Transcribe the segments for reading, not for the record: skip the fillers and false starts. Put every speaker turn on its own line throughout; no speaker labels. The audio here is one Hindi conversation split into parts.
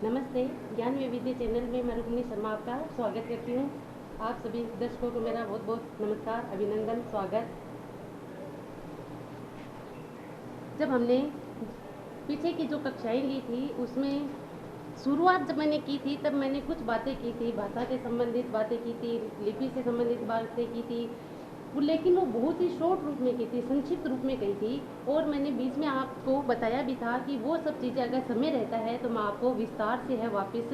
नमस्ते। ज्ञान वैविध्य चैनल में मैं रुक्मिणी शर्मा आपका स्वागत करती हूँ। आप सभी दर्शकों को मेरा बहुत बहुत नमस्कार, अभिनंदन, स्वागत। जब हमने पीछे की जो कक्षाएं ली थी उसमें शुरुआत जब मैंने की थी तब मैंने कुछ बातें की थी, भाषा से संबंधित बातें की थी, लिपि से संबंधित बातें की थी, लेकिन वो बहुत ही शॉर्ट रूप में की थी, संक्षिप्त रूप में कही थी। और मैंने बीच में आपको बताया भी था कि वो सब चीज़ें अगर समय रहता है तो मैं आपको विस्तार से है वापस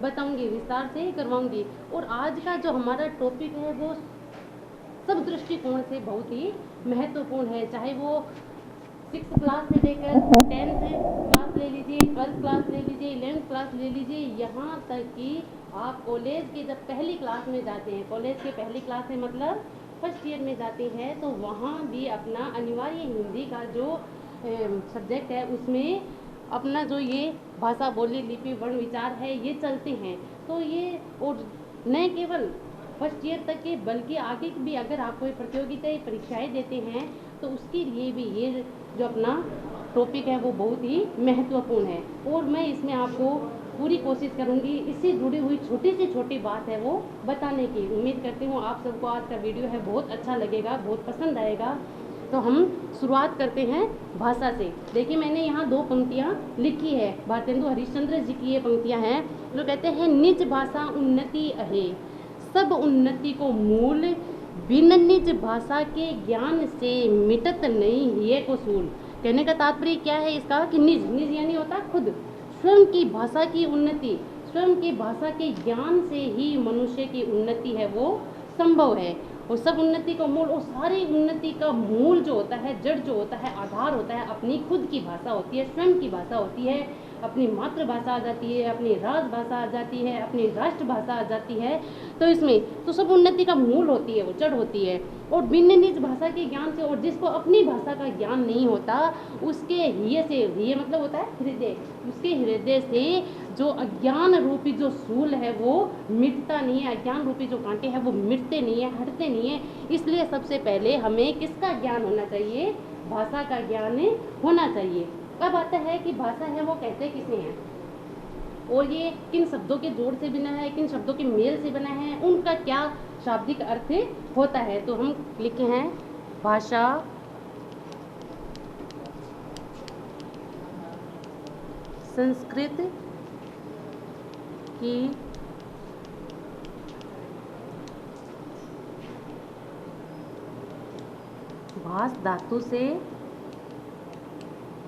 बताऊंगी, विस्तार से करवाऊंगी। और आज का जो हमारा टॉपिक है वो सब दृष्टिकोण से बहुत ही महत्वपूर्ण है, चाहे वो 6th क्लास से लेकर 10th क्लास ले लीजिए, 12th क्लास ले लीजिए, 11th क्लास ले लीजिए, यहाँ तक कि आप कॉलेज के जब पहली क्लास में जाते हैं, कॉलेज के पहली क्लास में मतलब फर्स्ट ईयर में जाते हैं, तो वहाँ भी अपना अनिवार्य हिंदी का जो सब्जेक्ट है उसमें अपना जो ये भाषा, बोली, लिपि, वर्ण, विचार है ये चलते हैं। तो ये और न केवल फर्स्ट ईयर तक के बल्कि आगे भी अगर आप कोई प्रतियोगिता परीक्षाएं देते हैं तो उसके लिए भी ये जो अपना टॉपिक है वो बहुत ही महत्वपूर्ण है। और मैं इसमें आपको पूरी कोशिश करूंगी इससे जुड़ी हुई छोटी से छोटी बात है वो बताने की। उम्मीद करती हूँ आप सबको आज का वीडियो है बहुत अच्छा लगेगा, बहुत पसंद आएगा। तो हम शुरुआत करते हैं भाषा से। देखिए मैंने यहाँ 2 पंक्तियाँ लिखी है, भारतेंदु हरिश्चंद्र जी की ये पंक्तियाँ हैं जो कहते हैं, निज भाषा उन्नति अहे, सब उन्नति को मूल, बिन निज भाषा के ज्ञान से मिटत नहीं ये को सूल। कहने का तात्पर्य क्या है इसका कि निज यानी होता है खुद, स्वयं की भाषा की उन्नति, स्वयं की भाषा के ज्ञान से ही मनुष्य की उन्नति है वो संभव है। और सब उन्नति का मूल, और सारी उन्नति का मूल जो होता है, जड़ जो होता है, आधार होता है, अपनी खुद की भाषा होती है, स्वयं की भाषा होती है। अपनी मातृभाषा आ जाती है, अपनी राजभाषा आ जाती है, अपनी राष्ट्रभाषा आ जाती है। तो इसमें तो सब उन्नति का मूल होती है, वो जड़ होती है। और भिन्न निज भाषा के ज्ञान से, और जिसको अपनी भाषा का ज्ञान नहीं होता उसके हृदय से, हृदय मतलब होता है हृदय, उसके हृदय से जो अज्ञान रूपी जो सूल है वो मिटता नहीं है, अज्ञान रूपी जो कांटे हैं वो मिटते नहीं है, हटते नहीं है। इसलिए सबसे पहले हमें किसका ज्ञान होना चाहिए? भाषा का ज्ञान होना चाहिए। अब आता है कि भाषा है वो कहते किसे हैं, और ये किन शब्दों के जोड़ से बना है, किन शब्दों के मेल से बना है, उनका क्या शाब्दिक अर्थ होता है। तो हम लिखे हैं भाषा संस्कृत की भाष धातु से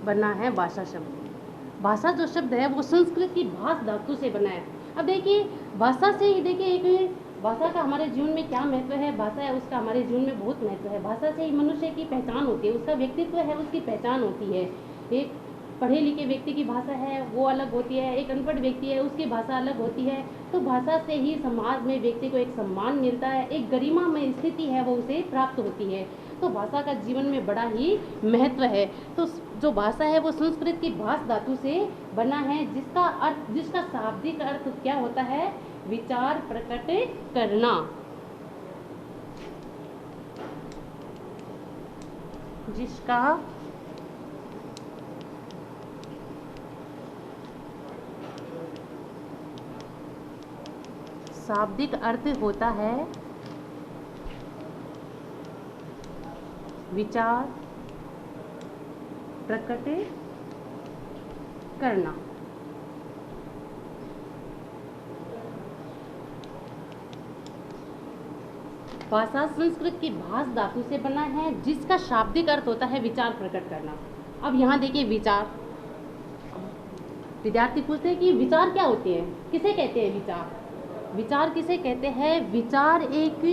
बना है भाषा शब्द। भाषा जो शब्द है वो संस्कृत की भाष धातु से बना है। अब देखिए भाषा से ही देखिए एक भाषा का हमारे जीवन में क्या महत्व है, भाषा है उसका हमारे जीवन में बहुत महत्व है। भाषा से ही मनुष्य की पहचान होती है, उसका व्यक्तित्व है उसकी पहचान होती है। एक पढ़े लिखे व्यक्ति की भाषा है वो अलग होती है, एक अनपढ़ व्यक्ति है उसकी भाषा अलग होती है। तो भाषा से ही समाज में व्यक्ति को एक सम्मान मिलता है, एक गरिमामय स्थिति है वो उसे प्राप्त होती है। तो भाषा का जीवन में बड़ा ही महत्व है। तो जो भाषा है वो संस्कृत की भाष धातु से बना है, जिसका अर्थ, जिसका शाब्दिक अर्थ क्या होता है? विचार प्रकट करना। जिसका शाब्दिक अर्थ होता है विचार प्रकट करना। भाषा संस्कृत की भाष धातु से बना है जिसका शाब्दिक अर्थ होता है विचार प्रकट करना। अब यहाँ देखिए विचार, विद्यार्थी पूछते हैं कि विचार क्या होते हैं, किसे कहते हैं विचार? विचार किसे कहते हैं? विचार एक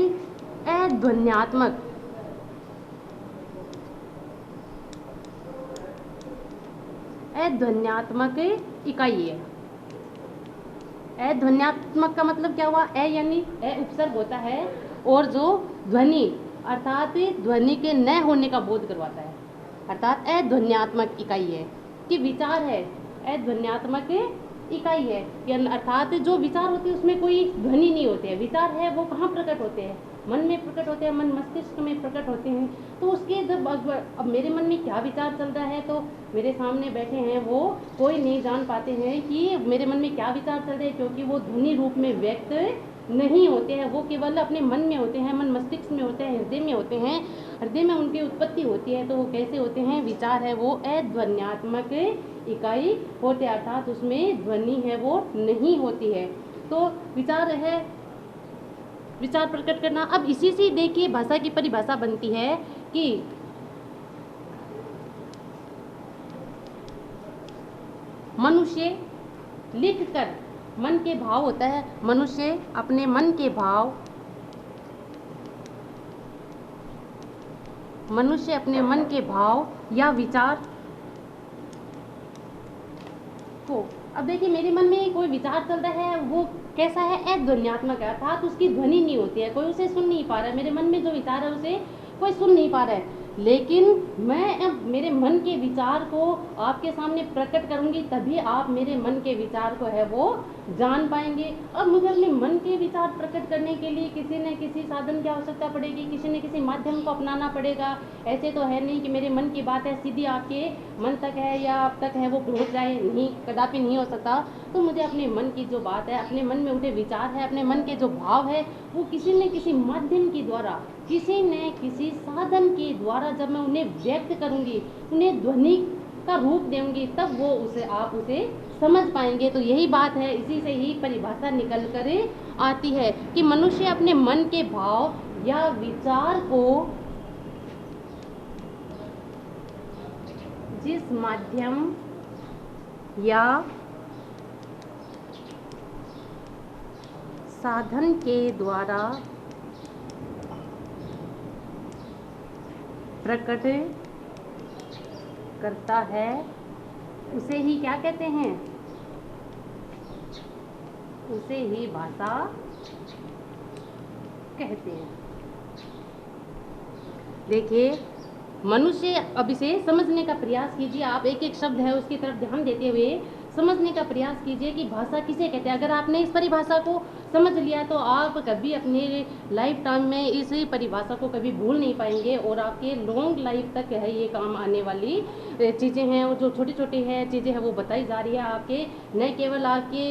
अध्वन्यात्मक इकाई है। अध्वन्यात्मक का मतलब क्या हुआ? यानी उपसर्ग होता है, और जो ध्वनि अर्थात ध्वनि के न होने का बोध करवाता है, अर्थात अध्वन्यात्मक इकाई है कि विचार है अध्वन्यात्मक इकाई है, अर्थात जो विचार होते हैं उसमें कोई ध्वनि नहीं होती है। विचार है वो कहाँ प्रकट होते हैं? मन में प्रकट होते हैं, मन मस्तिष्क में प्रकट होते हैं। तो उसके जब अब मेरे मन में क्या विचार चल रहा है, तो मेरे सामने बैठे हैं वो कोई नहीं जान पाते हैं कि मेरे मन में क्या विचार चल रहे हैं, क्योंकि वो ध्वनि रूप में व्यक्त नहीं होते हैं। वो केवल अपने मन में होते हैं, मन मस्तिष्क में होते हैं, हृदय में होते हैं। हृदय में उनकी उत्पत्ति होती है। तो वो कैसे होते हैं? विचार है वो अध्वन्यात्मक इकाई होते, अर्थात उसमें ध्वनि है वो नहीं होती है। तो विचार है विचार प्रकट करना। अब इसी से देखिए भाषा की परिभाषा बनती है कि मनुष्य लिखकर मन के भाव होता है, मनुष्य अपने मन के भाव, मनुष्य अपने मन के भाव या विचार को, अब देखिए मेरे मन में कोई विचार चल रहा है, वो कैसा है? अध्वन्यात्मक है, अर्थात उसकी ध्वनि नहीं होती है, कोई उसे सुन नहीं पा रहा है। मेरे मन में जो विचार है उसे कोई सुन नहीं पा रहा है, लेकिन मैं अब मेरे मन के विचार को आपके सामने प्रकट करूंगी, तभी आप मेरे मन के विचार को है वो जान पाएंगे। अब मुझे अपने मन के विचार प्रकट करने के लिए किसी न किसी साधन की आवश्यकता पड़ेगी, किसी न किसी माध्यम को अपनाना पड़ेगा। ऐसे तो है नहीं कि मेरे मन की बात है सीधी आपके मन तक है या आप तक है वो पहुंच जाए, नहीं, कदापि नहीं हो सकता। तो मुझे अपने मन की जो बात है, अपने मन में उठे विचार है, अपने मन के जो भाव है, वो किसी न किसी माध्यम के द्वारा, किसी न किसी साधन के द्वारा जब मैं उन्हें व्यक्त करूंगी, उन्हें ध्वनि का रूप देंगी, तब वो उसे आप उसे समझ पाएंगे। तो यही बात है, इसी से ही परिभाषा निकल कर आती है कि मनुष्य अपने मन के भाव या विचार को जिस माध्यम या साधन के द्वारा प्रकट करता है, उसे ही क्या कहते हैं? उसे ही भाषा कहते हैं। देखिए मनुष्य, अब इसे समझने का प्रयास कीजिए, आप एक एक शब्द है उसकी तरफ ध्यान देते हुए समझने का प्रयास कीजिए कि भाषा किसे कहते हैं। अगर आपने इस परिभाषा को समझ लिया तो आप कभी अपने लाइफ टाइम में इस परिभाषा को कभी भूल नहीं पाएंगे, और आपके लॉन्ग लाइफ तक है ये काम आने वाली चीज़ें हैं। और जो छोटी छोटी है चीज़ें हैं वो बताई जा रही है आपके, न केवल आपके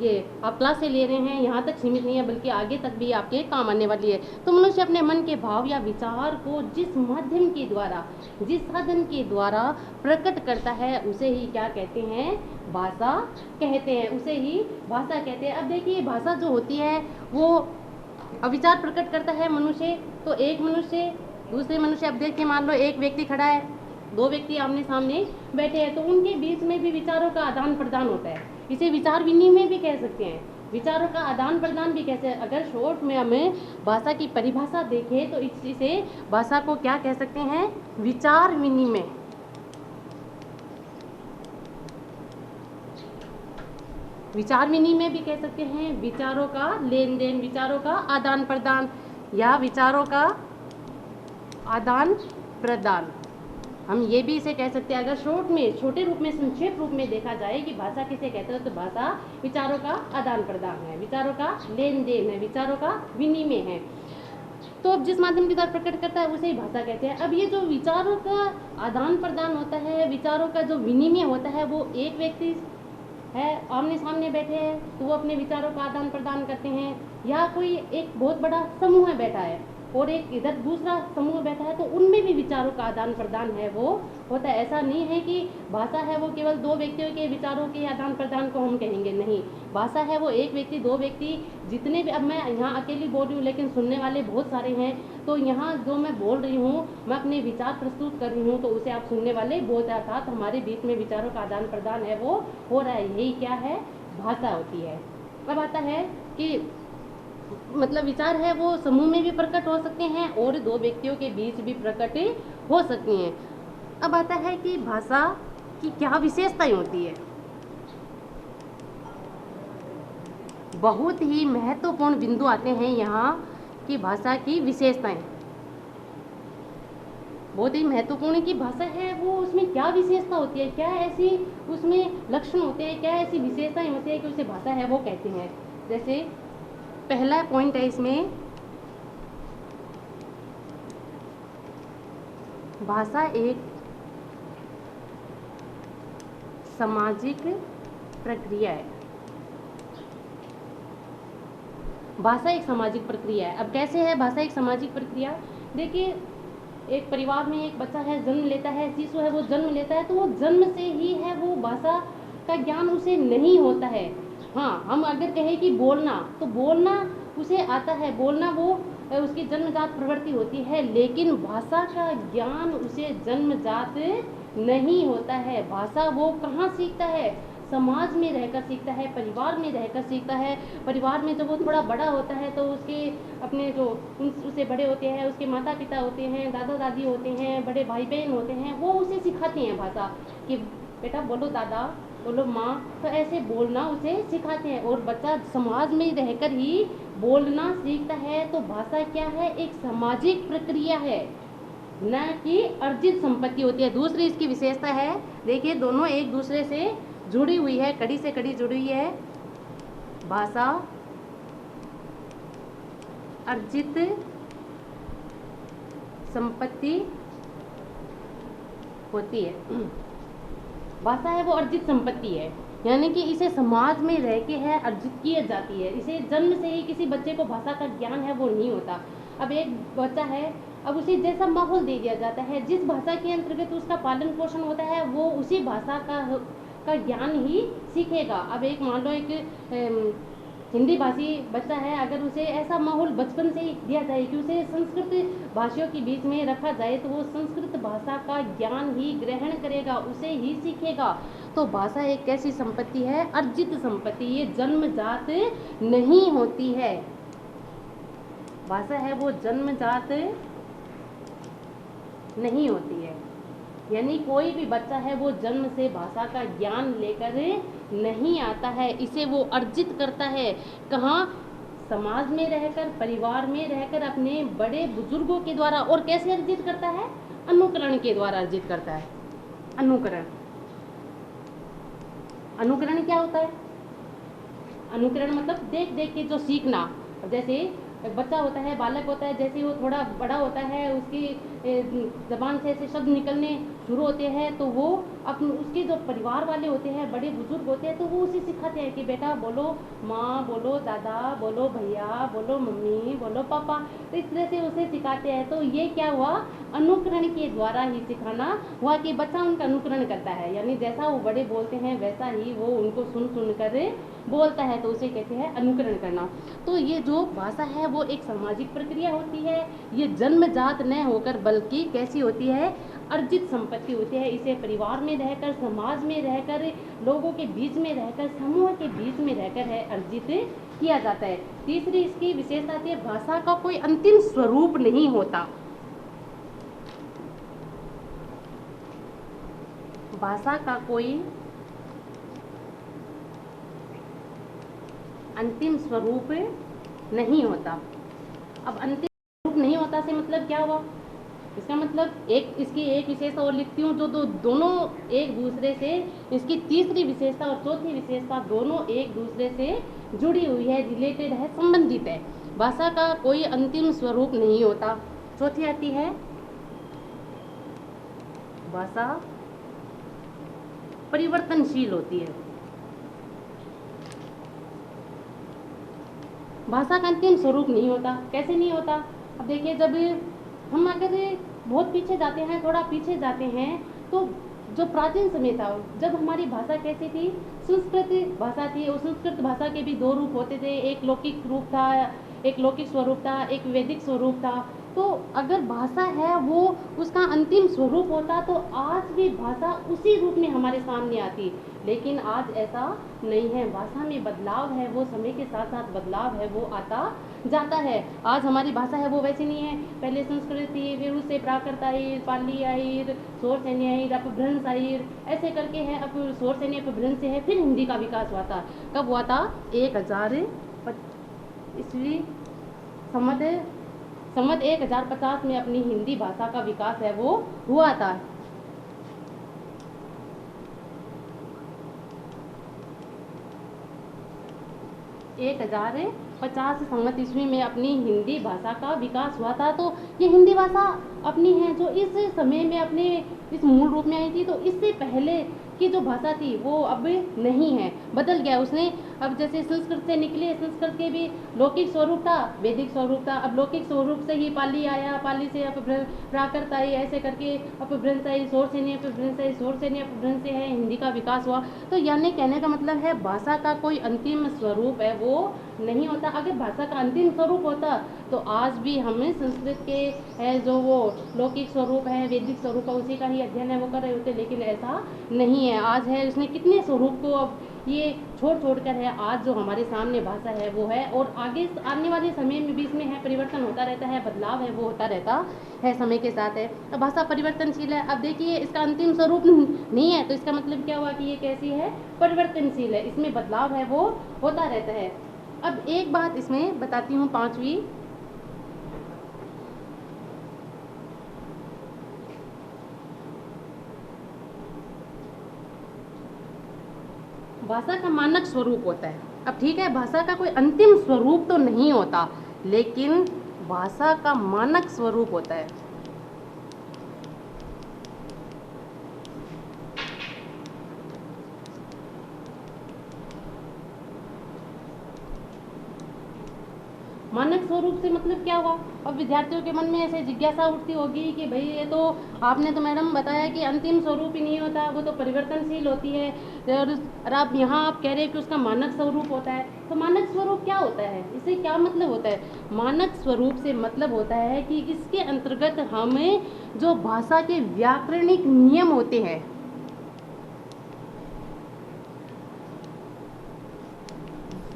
ये आप क्लासें ले रहे हैं यहाँ तक सीमित नहीं है, बल्कि आगे तक भी आपके काम आने वाली है। तो मनुष्य अपने मन के भाव या विचार को जिस माध्यम के द्वारा, जिस साधन के द्वारा प्रकट करता है, उसे ही क्या कहते हैं? भाषा कहते हैं, उसे ही भाषा कहते हैं। अब देखिए भाषा जो होती है वो विचार प्रकट करता है मनुष्य, तो एक मनुष्य दूसरे मनुष्य, अब देखिए मान लो एक व्यक्ति खड़ा है, दो व्यक्ति आमने सामने बैठे हैं, तो उनके बीच में भी विचारों का आदान प्रदान होता है। इसे विचार विनिमय भी कह सकते हैं, विचारों का आदान प्रदान भी कैसे। अगर शॉर्ट में हमें भाषा की परिभाषा देखें तो इसे भाषा को क्या कह सकते हैं? विचार विनिमय। विचार विनिमय भी कह सकते हैं, विचारों का लेन देन, विचारों का आदान प्रदान या विचारों का आदान प्रदान, हम ये भी इसे कह सकते हैं। अगर शॉर्ट में, छोटे रूप में, संक्षेप रूप में देखा जाए कि भाषा किसे कहते हैं, तो भाषा विचारों का आदान प्रदान है, विचारों का लेन देन है, विचारों का विनिमय है। तो अब जिस माध्यम के द्वारा प्रकट करता है उसे ही भाषा कहते हैं। अब ये जो विचारों का आदान प्रदान होता है, विचारों का जो विनिमय होता है, वो एक व्यक्ति है आमने सामने बैठे हैं तो वो अपने विचारों का आदान प्रदान करते हैं, या कोई एक बहुत बड़ा समूह है बैठा है और एक इधर दूसरा समूह बैठा है, तो उनमें भी विचारों का आदान प्रदान है वो होता है। ऐसा नहीं है कि भाषा है वो केवल दो व्यक्तियों के विचारों के आदान प्रदान को हम कहेंगे, नहीं, भाषा है वो एक व्यक्ति, दो व्यक्ति, जितने भी, अब मैं यहाँ अकेली बोल रही हूँ लेकिन सुनने वाले बहुत सारे हैं, तो यहाँ जो मैं बोल रही हूँ, मैं अपने विचार प्रस्तुत कर रही हूँ, तो उसे आप सुनने वाले बहुत, अर्थात हमारे बीच में विचारों का आदान प्रदान है वो हो रहा है, यही क्या है? भाषा होती है। अब आता है कि मतलब विचार है वो समूह में भी प्रकट हो सकते हैं और दो व्यक्तियों के बीच भी प्रकट हो सकती हैं। अब आता है कि भाषा की क्या विशेषताएं होती है। बहुत ही महत्वपूर्ण बिंदु आते हैं यहाँ की भाषा की विशेषताएं। बहुत ही महत्वपूर्ण की भाषा है वो, उसमें क्या विशेषता होती है, क्या ऐसी उसमें लक्षण होते हैं, क्या ऐसी विशेषताएं होती है कि उसे भाषा है वो कहते हैं। जैसे पहला पॉइंट है इसमें, भाषा एक सामाजिक प्रक्रिया है। भाषा एक सामाजिक प्रक्रिया है। अब कैसे है भाषा एक सामाजिक प्रक्रिया? देखिए, एक परिवार में एक बच्चा है, जन्म लेता है, शिशु है, वो जन्म लेता है, तो वो जन्म से ही है वो भाषा का ज्ञान उसे नहीं होता है। हाँ, हम अगर कहें कि बोलना, तो बोलना उसे आता है, बोलना वो उसकी जन्मजात प्रवृत्ति होती है, लेकिन भाषा का ज्ञान उसे जन्मजात नहीं होता है। भाषा वो कहाँ सीखता है? समाज में रहकर सीखता है, परिवार में रहकर सीखता है। परिवार में जब वो थोड़ा बड़ा होता है तो उसके अपने जो उससे बड़े होते हैं, उसके माता पिता होते हैं, दादा दादी होते हैं, बड़े भाई बहन होते हैं, वो उसे सिखाते हैं भाषा कि बेटा बोलो दादा, बोलो माँ, तो ऐसे बोलना उसे सिखाते हैं। और बच्चा समाज में रहकर ही बोलना सीखता है। तो भाषा क्या है? एक सामाजिक प्रक्रिया है, न कि अर्जित संपत्ति होती है। दूसरी इसकी विशेषता है, देखिए दोनों एक दूसरे से जुड़ी हुई है, कड़ी से कड़ी जुड़ी हुई है। भाषा अर्जित संपत्ति होती है। भाषा है वो अर्जित संपत्ति है, यानी कि इसे समाज में रह के है अर्जित की जाती है। इसे जन्म से ही किसी बच्चे को भाषा का ज्ञान है वो नहीं होता। अब एक बच्चा है, अब उसे जैसा माहौल दे दिया जाता है, जिस भाषा के अंतर्गत उसका पालन पोषण होता है, वो उसी भाषा का ज्ञान ही सीखेगा। अब एक मान लो एक हिंदी भाषी बच्चा है, अगर उसे ऐसा माहौल बचपन से ही दिया जाए कि उसे संस्कृत भाषियों के बीच में रखा जाए, तो वो संस्कृत भाषा का ज्ञान ही ग्रहण करेगा, उसे ही सीखेगा। तो भाषा एक कैसी संपत्ति है? अर्जित संपत्ति, ये जन्मजात नहीं होती है। भाषा है वो जन्मजात नहीं होती है, यानी कोई भी बच्चा है वो जन्म से भाषा का ज्ञान लेकर नहीं आता है, इसे वो अर्जित करता है। कहाँ? समाज में रहकर, परिवार में रहकर, अपने बड़े बुजुर्गों के द्वारा। और कैसे अर्जित करता है? अनुकरण के द्वारा अर्जित करता है। अनुकरण, अनुकरण क्या होता है? अनुकरण मतलब देख देख के जो सीखना। जैसे बच्चा होता है, बालक होता है, जैसे वो थोड़ा बड़ा होता है, उसकी जबान से ऐसे शब्द निकलने शुरू होते हैं, तो वो अपने उसके जो परिवार वाले होते हैं, बड़े बुजुर्ग होते हैं, तो वो उसे सिखाते हैं कि बेटा बोलो माँ, बोलो दादा, बोलो भैया, बोलो मम्मी, बोलो पापा। तो इस तरह से उसे सिखाते हैं। तो ये क्या हुआ? अनुकरण के द्वारा ही सिखाना हुआ कि बच्चा उनका अनुकरण करता है, यानी जैसा वो बड़े बोलते हैं वैसा ही वो उनको सुन सुन कर बोलता है, तो उसे कहते हैं अनुकरण करना। तो ये जो भाषा है वो एक सामाजिक प्रक्रिया होती है। ये जन्मजात न होकर बल्कि कैसी होती है? अर्जित संपत्ति होती है। इसे परिवार में रहकर, समाज में रहकर, लोगों के बीच में रहकर, समूह के बीच में रहकर है अर्जित किया जाता है। तीसरी इसकी विशेषता है, भाषा का कोई अंतिम स्वरूप नहीं होता। भाषा का कोई अंतिम स्वरूप नहीं होता। अब अंतिम स्वरूप नहीं होता से मतलब क्या हुआ? इसका मतलब इसकी एक विशेषता और लिखती हूँ, जो दोनों एक दूसरे से, इसकी तीसरी विशेषता और चौथी विशेषता दोनों एक दूसरे से जुड़ी हुई है, रिलेटेड है, संबंधित है। भाषा का कोई अंतिम स्वरूप नहीं होता। चौथी आती है, भाषा परिवर्तनशील होती है। भाषा का अंतिम स्वरूप नहीं होता। कैसे नहीं होता? अब देखिए, जब हम अगर बहुत पीछे जाते हैं, थोड़ा पीछे जाते हैं, तो जो प्राचीन समय था, जब हमारी भाषा कैसी थी? संस्कृत भाषा थी। और संस्कृत भाषा के भी दो रूप होते थे, एक लौकिक रूप था, एक लौकिक स्वरूप था, एक वैदिक स्वरूप था। तो अगर भाषा है वो उसका अंतिम स्वरूप होता, तो आज भी भाषा उसी रूप में हमारे सामने आती। लेकिन आज ऐसा नहीं है, भाषा में बदलाव है, वो समय के साथ साथ बदलाव है वो आता जाता है। आज हमारी भाषा है वो वैसी नहीं है। पहले संस्कृत थी, फिर उससे प्राकृत आई, पाली आई, शौरसेनी आई, अपभ्रंश आई, ऐसे करके है। अब शौरसेनी अपभ्रंश से है, फिर हिंदी का विकास हुआ था। कब हुआ था? 1000 ईस्वी संवत संवत 1050 में अपनी हिंदी भाषा का विकास है वो हुआ था। 1050 संवत ईस्वी में अपनी हिंदी भाषा का विकास हुआ था। तो ये हिंदी भाषा अपनी है जो इस समय में अपने इस मूल रूप में आई थी। तो इससे पहले की जो भाषा थी वो अब नहीं है, बदल गया उसने। अब जैसे संस्कृत से निकले, संस्कृत के भी लौकिक स्वरूप था, वैदिक स्वरूप था। अब लौकिक स्वरूप से ही पाली आया, पाली से प्राकृत आई, ऐसे करके अपभ्रंश आई, शोर से नहीं अपभ्रंश आई, शोर से नहीं अपभ्रंश से है हिंदी का विकास हुआ। तो यानी कहने का मतलब है भाषा का कोई अंतिम स्वरूप है वो नहीं होता। अगर भाषा का अंतिम स्वरूप होता तो आज भी हमें संस्कृत के है जो वो लौकिक स्वरूप है, वैदिक स्वरूप है, उसी का ही अध्ययन है वो कर रहे होते। लेकिन ऐसा नहीं है। आज है उसने कितने स्वरूप को अब ये छोड़ कर है आज जो हमारे सामने भाषा है वो है। और आगे आने वाले समय में भी इसमें है परिवर्तन होता रहता है, बदलाव है वो होता रहता है समय के साथ है। अब भाषा परिवर्तनशील है। अब देखिए इसका अंतिम स्वरूप नहीं है तो इसका मतलब क्या हुआ कि ये कैसी है, परिवर्तनशील है, इसमें बदलाव है वो होता रहता है। अब एक बात इसमें बताती हूँ, पांचवी, भाषा का मानक स्वरूप होता है। अब ठीक है, भाषा का कोई अंतिम स्वरूप तो नहीं होता, लेकिन भाषा का मानक स्वरूप होता है। मानक स्वरूप से मतलब क्या हुआ। अब विद्यार्थियों के मन में ऐसे जिज्ञासा उठती होगी कि भाई ये तो आपने तो मैडम बताया कि अंतिम स्वरूप ही नहीं होता, वो तो परिवर्तनशील होती है, और आप यहाँ आप कह रहे हैं कि उसका मानक स्वरूप होता है। तो मानक स्वरूप क्या होता है, इससे क्या मतलब होता है। मानक स्वरूप से मतलब होता है कि इसके अंतर्गत हमें जो भाषा के व्याकरणिक नियम होते हैं,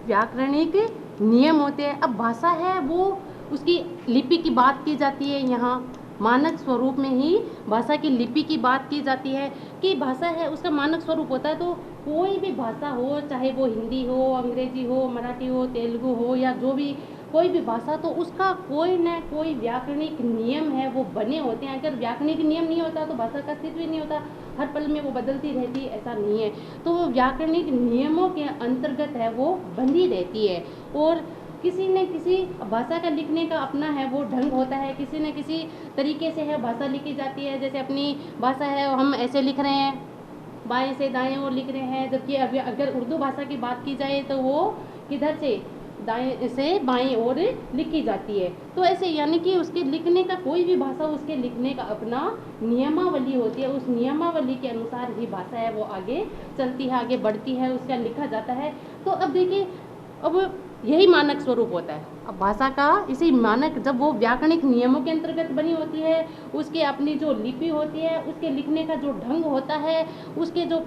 व्याकरणिक नियम होते हैं। अब भाषा है वो उसकी लिपि की बात की जाती है, यहाँ मानक स्वरूप में ही भाषा की लिपि की बात की जाती है कि भाषा है उसका मानक स्वरूप होता है। तो कोई भी भाषा हो, चाहे वो हिंदी हो, अंग्रेजी हो, मराठी हो, तेलुगु हो, या जो भी कोई भी भाषा, तो उसका कोई न कोई व्याकरणिक नियम है वो बने होते हैं। अगर व्याकरणिक नियम नहीं होता तो भाषा का अस्तित्व ही नहीं होता, हर पल में वो बदलती रहती है, ऐसा नहीं है। तो वो व्याकरणिक नियमों के अंतर्गत है वो बंधी रहती है। और किसी न किसी भाषा का लिखने का अपना है वो ढंग होता है, किसी न किसी तरीके से है भाषा लिखी जाती है। जैसे अपनी भाषा है हम ऐसे लिख रहे हैं, बाएं से दाएं ओर लिख रहे हैं, जबकि अगर उर्दू भाषा की बात की जाए तो वो किधर से, दाएं से बाएं ओर लिखी जाती है। तो ऐसे यानी कि उसके लिखने का, कोई भी भाषा उसके लिखने का अपना नियमावली होती है, उस नियमावली के अनुसार ही भाषा है वो आगे चलती है, आगे बढ़ती है, उसका लिखा जाता है। तो अब देखिए, अब यही मानक स्वरूप होता है। अब भाषा का इसी मानक, जब वो व्याकरणिक नियमों के अंतर्गत बनी होती है, उसके अपनी जो लिपि होती है, उसके लिखने का जो ढंग होता है, उसके जो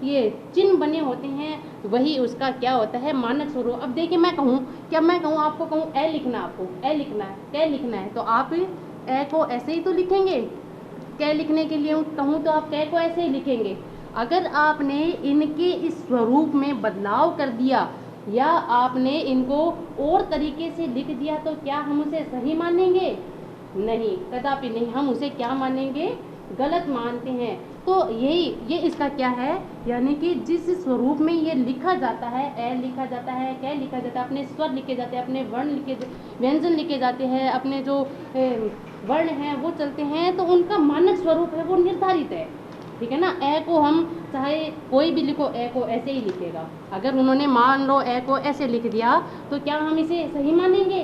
ये चिन्ह बने होते हैं, वही उसका क्या होता है, मानक स्वरूप। अब देखिए मैं कहूँ, क्या मैं कहूँ आपको, कहूँ ए लिखना, आपको ए लिखना है, कै लिखना है, तो आप ए को ऐसे ही तो लिखेंगे। कै लिखने के लिए कहूँ तो आप कै को ऐसे ही लिखेंगे। अगर आपने इनके इस स्वरूप में बदलाव कर दिया या आपने इनको और तरीके से लिख दिया तो क्या हम उसे सही मानेंगे? नहीं, कदापि नहीं। हम उसे क्या मानेंगे? गलत मानते हैं। तो ये इसका क्या है, यानी कि जिस स्वरूप में ये लिखा जाता है, ए लिखा जाता है, कै लिखा जाता है, अपने स्वर लिखे जाते हैं, अपने वर्ण व्यंजन लिखे जाते हैं, अपने जो वर्ण हैं वो चलते हैं, तो उनका मानक स्वरूप है वो निर्धारित है। ठीक है ना। ए को हम चाहे कोई भी लिखो, ए को ऐसे ही लिखेगा। अगर उन्होंने मान लो ए को ऐसे लिख दिया तो क्या हम इसे सही मानेंगे?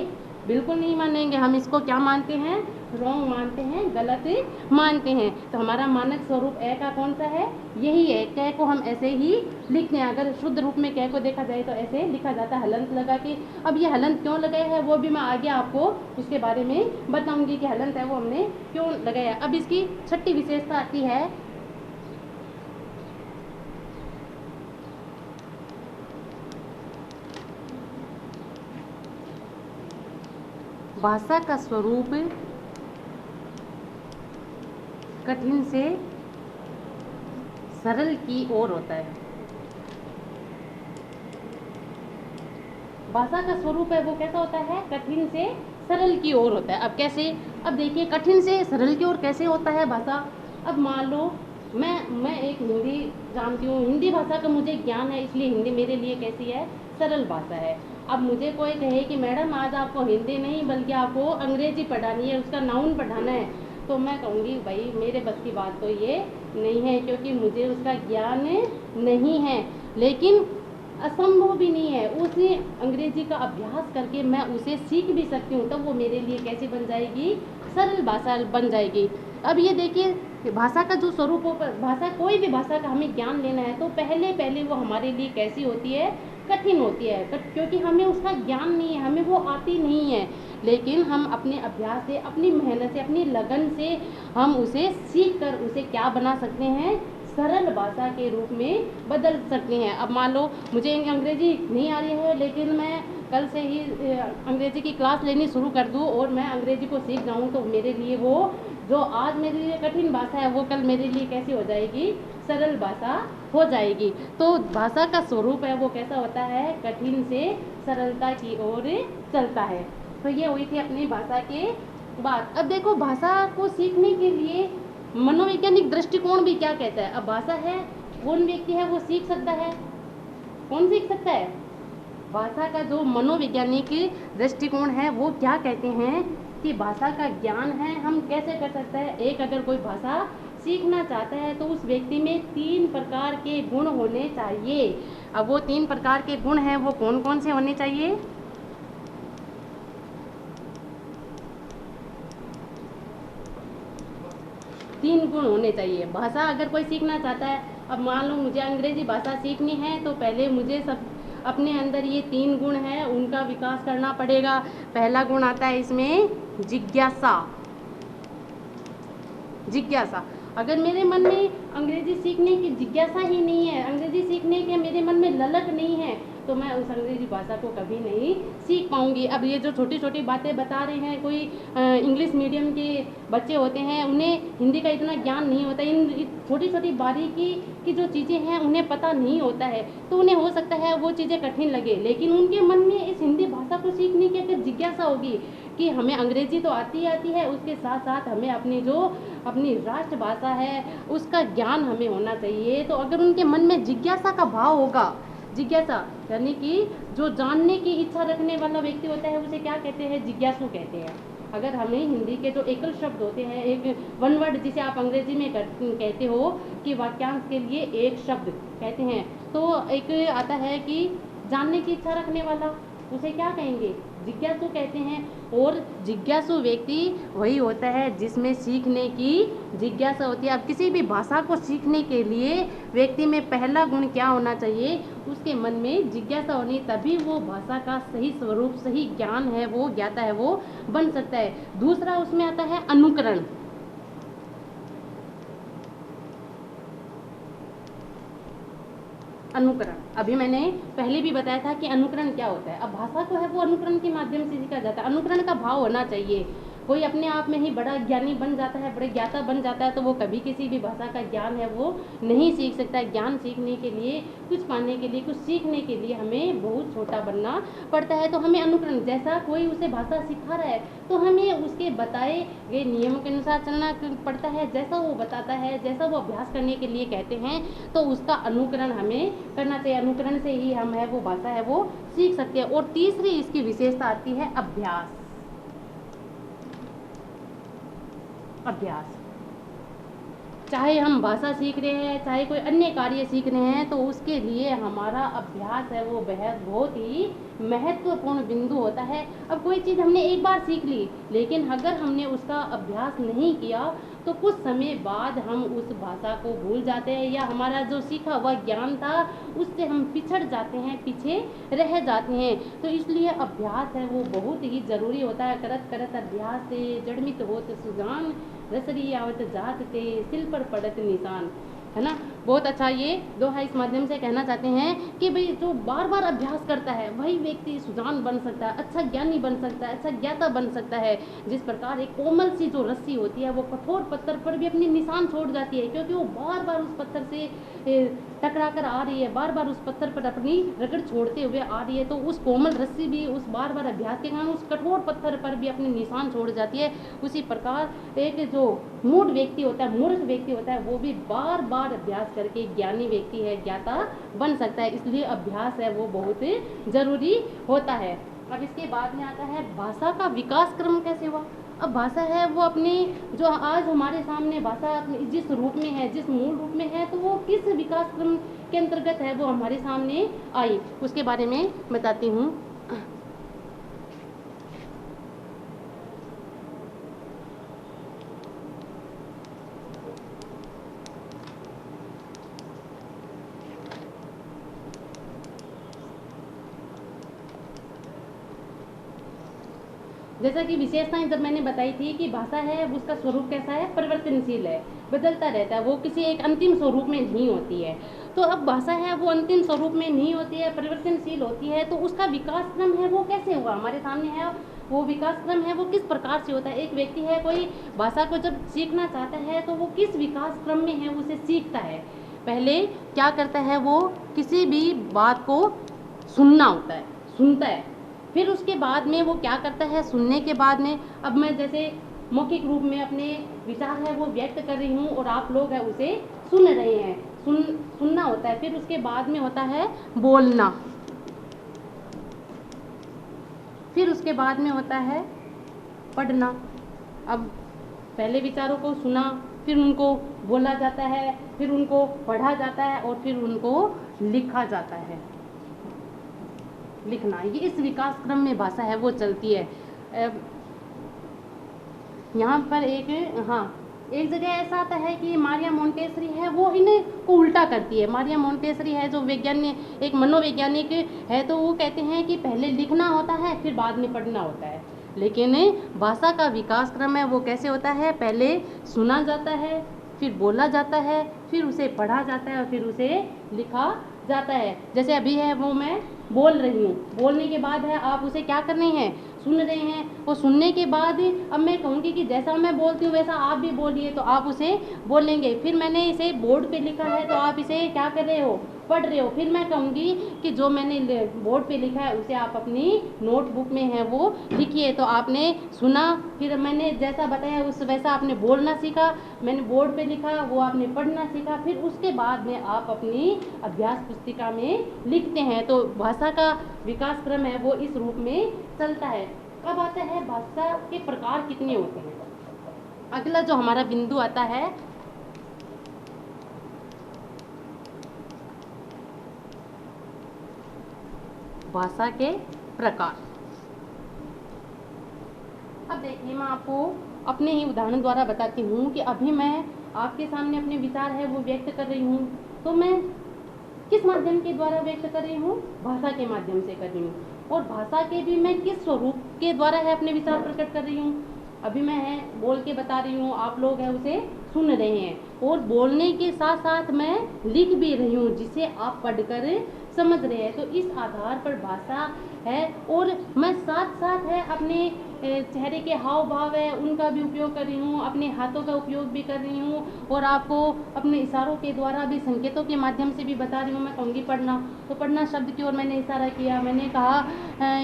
बिल्कुल नहीं मानेंगे। हम इसको क्या मानते हैं? रॉन्ग मानते हैं, गलत मानते हैं। तो हमारा मानक स्वरूप ए का कौन सा है? यही है। कै को हम ऐसे ही लिखते हैं। अगर शुद्ध रूप में कै को देखा जाए तो ऐसे लिखा जाता है, हलंत लगा के। अब ये हलंत क्यों लगाया है वो भी मैं आगे आपको उसके बारे में बताऊंगी कि हलंत है वो हमने क्यों लगाया। अब इसकी छठी विशेषता आती है भाषा का स्वरूप कठिन से सरल की ओर होता है। भाषा का स्वरूप है वो कैसा होता है? कठिन से सरल की ओर होता है। अब कैसे? अब देखिए, कठिन से सरल की ओर कैसे होता है भाषा? अब मान लो मैं एक हिंदी जानती हूँ, हिंदी भाषा का मुझे ज्ञान है, इसलिए हिंदी मेरे लिए कैसी है? सरल भाषा है। अब मुझे कोई कहे कि मैडम आज आपको हिंदी नहीं बल्कि आपको अंग्रेजी पढ़ानी है, उसका नाउन पढ़ाना है, तो मैं कहूँगी भाई मेरे बस की बात तो ये नहीं है, क्योंकि मुझे उसका ज्ञान नहीं है। लेकिन असंभव भी नहीं है, उसे अंग्रेजी का अभ्यास करके मैं उसे सीख भी सकती हूँ, तब वो मेरे लिए कैसी बन जाएगी? सरल भाषा बन जाएगी। अब ये देखिए कि भाषा का जो स्वरूप हो, भाषा कोई भी भाषा का हमें ज्ञान लेना है तो पहले वो हमारे लिए कैसी होती है? कठिन होती है, क्योंकि हमें उसका ज्ञान नहीं है, हमें वो आती नहीं है। लेकिन हम अपने अभ्यास से, अपनी मेहनत से, अपनी लगन से हम उसे सीख कर उसे क्या बना सकते हैं? सरल भाषा के रूप में बदल सकते हैं। अब मान लो मुझे अंग्रेजी नहीं आ रही है, लेकिन मैं कल से ही अंग्रेजी की क्लास लेनी शुरू कर दूँ और मैं अंग्रेजी को सीख जाऊँ, तो मेरे लिए वो जो आज मेरे लिए कठिन भाषा है वो कल मेरे लिए कैसी हो जाएगी? सरल भाषा हो जाएगी। तो भाषा का स्वरूप है वो कैसा होता है? कठिन से सरलता की ओर चलता है। तो ये हुई थी अपनी भाषा की बात। अब देखो, भाषा को सीखने के लिए मनोवैज्ञानिक दृष्टिकोण भी क्या कहता है? अब भाषा है, कौन व्यक्ति है वो सीख सकता है? कौन सीख सकता है? भाषा का जो मनोवैज्ञानिक दृष्टिकोण है वो क्या कहते हैं कि भाषा का ज्ञान है हम कैसे कर सकते हैं? एक, अगर कोई भाषा सीखना चाहता है तो उस व्यक्ति में 3 प्रकार के गुण होने चाहिए। अब वो 3 प्रकार के गुण हैं वो कौन कौन से होने चाहिए? 3 गुण होने चाहिए। भाषा अगर कोई सीखना चाहता है, अब मान लो मुझे अंग्रेजी भाषा सीखनी है तो पहले मुझे सब अपने अंदर ये 3 गुण हैं उनका विकास करना पड़ेगा। पहला गुण आता है इसमें जिज्ञासा। जिज्ञासा, अगर मेरे मन में अंग्रेजी सीखने की जिज्ञासा ही नहीं है, अंग्रेजी सीखने के मेरे मन में ललक नहीं है, तो मैं उस अंग्रेजी भाषा को कभी नहीं सीख पाऊंगी। अब ये जो छोटी छोटी बातें बता रहे हैं, कोई इंग्लिश मीडियम के बच्चे होते हैं, उन्हें हिंदी का इतना ज्ञान नहीं होता, इन छोटी छोटी बारीकी की जो चीज़ें हैं उन्हें पता नहीं होता है, तो उन्हें हो सकता है वो चीज़ें कठिन लगे, लेकिन उनके मन में इस हिंदी भाषा को सीखने की अगर जिज्ञासा होगी कि हमें अंग्रेजी तो आती है, उसके साथ साथ हमें अपनी राष्ट्रभाषा है उसका ज्ञान हमें होना चाहिए। तो अगर उनके मन में जिज्ञासा का भाव होगा, जिज्ञासा यानी कि जो जानने की इच्छा रखने वाला व्यक्ति होता है उसे क्या कहते हैं? जिज्ञासु कहते हैं। अगर हमें हिंदी के जो एकल शब्द होते हैं, एक वन वर्ड जिसे आप अंग्रेजी में कहते हो कि वाक्यांश के लिए एक शब्द कहते हैं, तो एक आता है कि जानने की इच्छा रखने वाला, उसे क्या कहेंगे? जिज्ञासु कहते हैं। और जिज्ञासु व्यक्ति वही होता है जिसमें सीखने की जिज्ञासा होती है। अब किसी भी भाषा को सीखने के लिए व्यक्ति में पहला गुण क्या होना चाहिए? उसके मन में जिज्ञासा होनी, तभी वो भाषा का सही स्वरूप, सही ज्ञान है वो ज्ञाता है वो बन सकता है। दूसरा उसमें आता है अनुकरण। अनुकरण, अभी मैंने पहले भी बताया था कि अनुकरण क्या होता है। अब भाषा को है वो अनुकरण के माध्यम से सीखा जाता है। अनुकरण का भाव होना चाहिए। कोई अपने आप में ही बड़ा ज्ञानी बन जाता है, बड़े ज्ञाता बन जाता है, तो वो कभी किसी भी भाषा का ज्ञान है वो नहीं सीख सकता है। ज्ञान सीखने के लिए, कुछ पाने के लिए, कुछ सीखने के लिए हमें बहुत छोटा बनना पड़ता है। तो हमें अनुकरण, जैसा कोई उसे भाषा सिखा रहा है तो हमें उसके बताए गए नियमों के अनुसार चलना पड़ता है। जैसा वो बताता है, जैसा वो अभ्यास करने के लिए कहते हैं, तो उसका अनुकरण हमें करना चाहिए। अनुकरण से ही हम है वो भाषा है वो सीख सकते हैं। और तीसरी इसकी विशेषता आती है अभ्यास। अभ्यास, चाहे हम भाषा सीख रहे हैं, चाहे कोई अन्य कार्य सीख रहे हैं, तो उसके लिए हमारा अभ्यास है वो बहुत ही महत्वपूर्ण बिंदु होता है। अब कोई चीज़ हमने एक बार सीख ली, लेकिन अगर हमने उसका अभ्यास नहीं किया तो कुछ समय बाद हम उस भाषा को भूल जाते हैं, या हमारा जो सीखा हुआ ज्ञान था उससे हम पिछड़ जाते हैं, पीछे रह जाते हैं। तो इसलिए अभ्यास है वो बहुत ही ज़रूरी होता है। करत करत अभ्यास से जड़मित होत सुजान, रसरी आवत जात ते सिल पर पड़त निशान, है ना। बहुत अच्छा ये दोहा इस माध्यम से कहना चाहते हैं कि भाई जो बार बार अभ्यास करता है वही व्यक्ति सुजान बन सकता है, अच्छा ज्ञानी बन सकता है, अच्छा ज्ञाता बन सकता है। जिस प्रकार एक कोमल सी जो रस्सी होती है वो कठोर पत्थर पर भी अपनी निशान छोड़ जाती है, क्योंकि वो बार बार उस पत्थर से टकरा कर आ रही है, बार बार उस पत्थर पर अपनी रगड़ छोड़ते हुए आ रही है। तो उस कोमल रस्सी भी उस बार बार अभ्यास के कारण उस कठोर पत्थर पर भी अपने निशान छोड़ जाती है। उसी प्रकार एक जो मूढ़ व्यक्ति होता है, मूर्ख व्यक्ति होता है, वो भी बार बार अभ्यास करके ज्ञानी व्यक्ति है, ज्ञाता बन सकता है। इसलिए अभ्यास है वो बहुत जरूरी होता है। अब इसके बाद में आता है भाषा का विकास क्रम कैसे हुआ। अब भाषा है वो अपनी जो आज हमारे सामने भाषा अपने जिस रूप में है, जिस मूल रूप में है, तो वो किस विकास क्रम के अंतर्गत है वो हमारे सामने आई, उसके बारे में बताती हूँ। जैसा कि विशेषताएं जब मैंने बताई थी कि भाषा है उसका स्वरूप कैसा है, परिवर्तनशील है, बदलता रहता है, वो किसी एक अंतिम स्वरूप में नहीं होती है। तो अब भाषा है वो अंतिम स्वरूप में नहीं होती है, परिवर्तनशील होती है। तो उसका विकास क्रम है वो कैसे हुआ हमारे सामने है, वो विकास क्रम है वो किस प्रकार से होता है। एक व्यक्ति है कोई भाषा को जब सीखना चाहता है तो वो किस विकास क्रम में है उसे सीखता है। पहले क्या करता है, वो किसी भी बात को सुनना होता है, सुनता है। फिर उसके बाद में वो क्या करता है, सुनने के बाद में अब मैं जैसे मौखिक रूप में अपने विचार है वो व्यक्त कर रही हूँ और आप लोग है उसे सुन रहे हैं, सुनना होता है। फिर उसके बाद में होता है बोलना, फिर उसके बाद में होता है पढ़ना। अब पहले विचारों को सुना, फिर उनको बोला जाता है, फिर उनको पढ़ा जाता है और फिर उनको लिखा जाता है। लिखना, ये इस विकास क्रम में भाषा है वो चलती है। यहाँ पर एक जगह ऐसा आता है कि मारिया मोंटेसरी है वो इन्हें को उल्टा करती है। मारिया मोंटेसरी है जो वैज्ञानिक, एक मनोवैज्ञानिक है, तो वो कहते हैं कि पहले लिखना होता है फिर बाद में पढ़ना होता है। लेकिन भाषा का विकास क्रम है वो कैसे होता है, पहले सुना जाता है, फिर बोला जाता है, फिर उसे पढ़ा जाता है और फिर उसे लिखा जाता है। जैसे अभी है वो मैं बोल रही हूँ, बोलने के बाद है आप उसे क्या कर रहे हैं, सुन रहे हैं। और सुनने के बाद अब मैं कहूँगी कि जैसा मैं बोलती हूँ वैसा आप भी बोलिए, तो आप उसे बोलेंगे। फिर मैंने इसे बोर्ड पे लिखा है तो आप इसे क्या कर रहे हो, पढ़ रहे हो। फिर मैं कहूँगी कि जो मैंने बोर्ड पे लिखा है उसे आप अपनी नोटबुक में है वो लिखिए। तो आपने सुना, फिर मैंने जैसा बताया उस वैसा आपने बोलना सीखा, मैंने बोर्ड पे लिखा वो आपने पढ़ना सीखा, फिर उसके बाद में आप अपनी अभ्यास पुस्तिका में लिखते हैं। तो भाषा का विकास क्रम है वो इस रूप में चलता है। अब आता है भाषा के प्रकार कितने होते हैं। अगला जो हमारा बिंदु आता है भाषा के प्रकार। अब देखिए मैं आपको अपने ही उदाहरण द्वारा बताती हूँ कि अभी मैं आपके सामने अपने विचार है वो व्यक्त कर रही हूँ, तो मैं किस माध्यम के द्वारा व्यक्त कर रही हूँ, भाषा के माध्यम से कर रही हूँ। और भाषा के भी मैं किस स्वरूप के द्वारा है अपने विचार प्रकट कर रही हूँ। अभी मैं है बोल के बता रही हूँ, आप लोग है उसे सुन रहे हैं, और बोलने के साथ साथ मैं लिख भी रही हूँ जिसे आप पढ़कर समझ रहे हैं। तो इस आधार पर भाषा है। और मैं साथ साथ है अपने चेहरे के हाव भाव है उनका भी उपयोग कर रही हूँ, अपने हाथों का उपयोग भी कर रही हूँ, और आपको अपने इशारों के द्वारा भी, संकेतों के माध्यम से भी बता रही हूँ। मैं कहूँगी पढ़ना, तो पढ़ना शब्द की ओर मैंने इशारा किया, मैंने कहा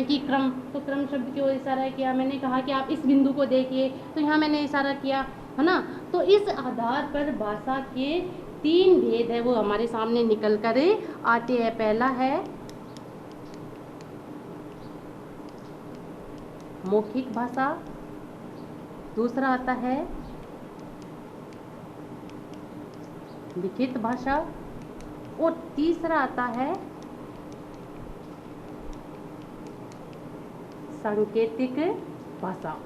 कि क्रम, तो क्रम शब्द की ओर इशारा किया, मैंने कहा कि आप इस बिंदु को देखिए, तो यहाँ मैंने इशारा किया, है ना। तो इस आधार पर भाषा के 3 भेद है वो हमारे सामने निकल कर आते हैं। पहला है मौखिक भाषा, दूसरा आता है लिखित भाषा, और तीसरा आता है सांकेतिक भाषा।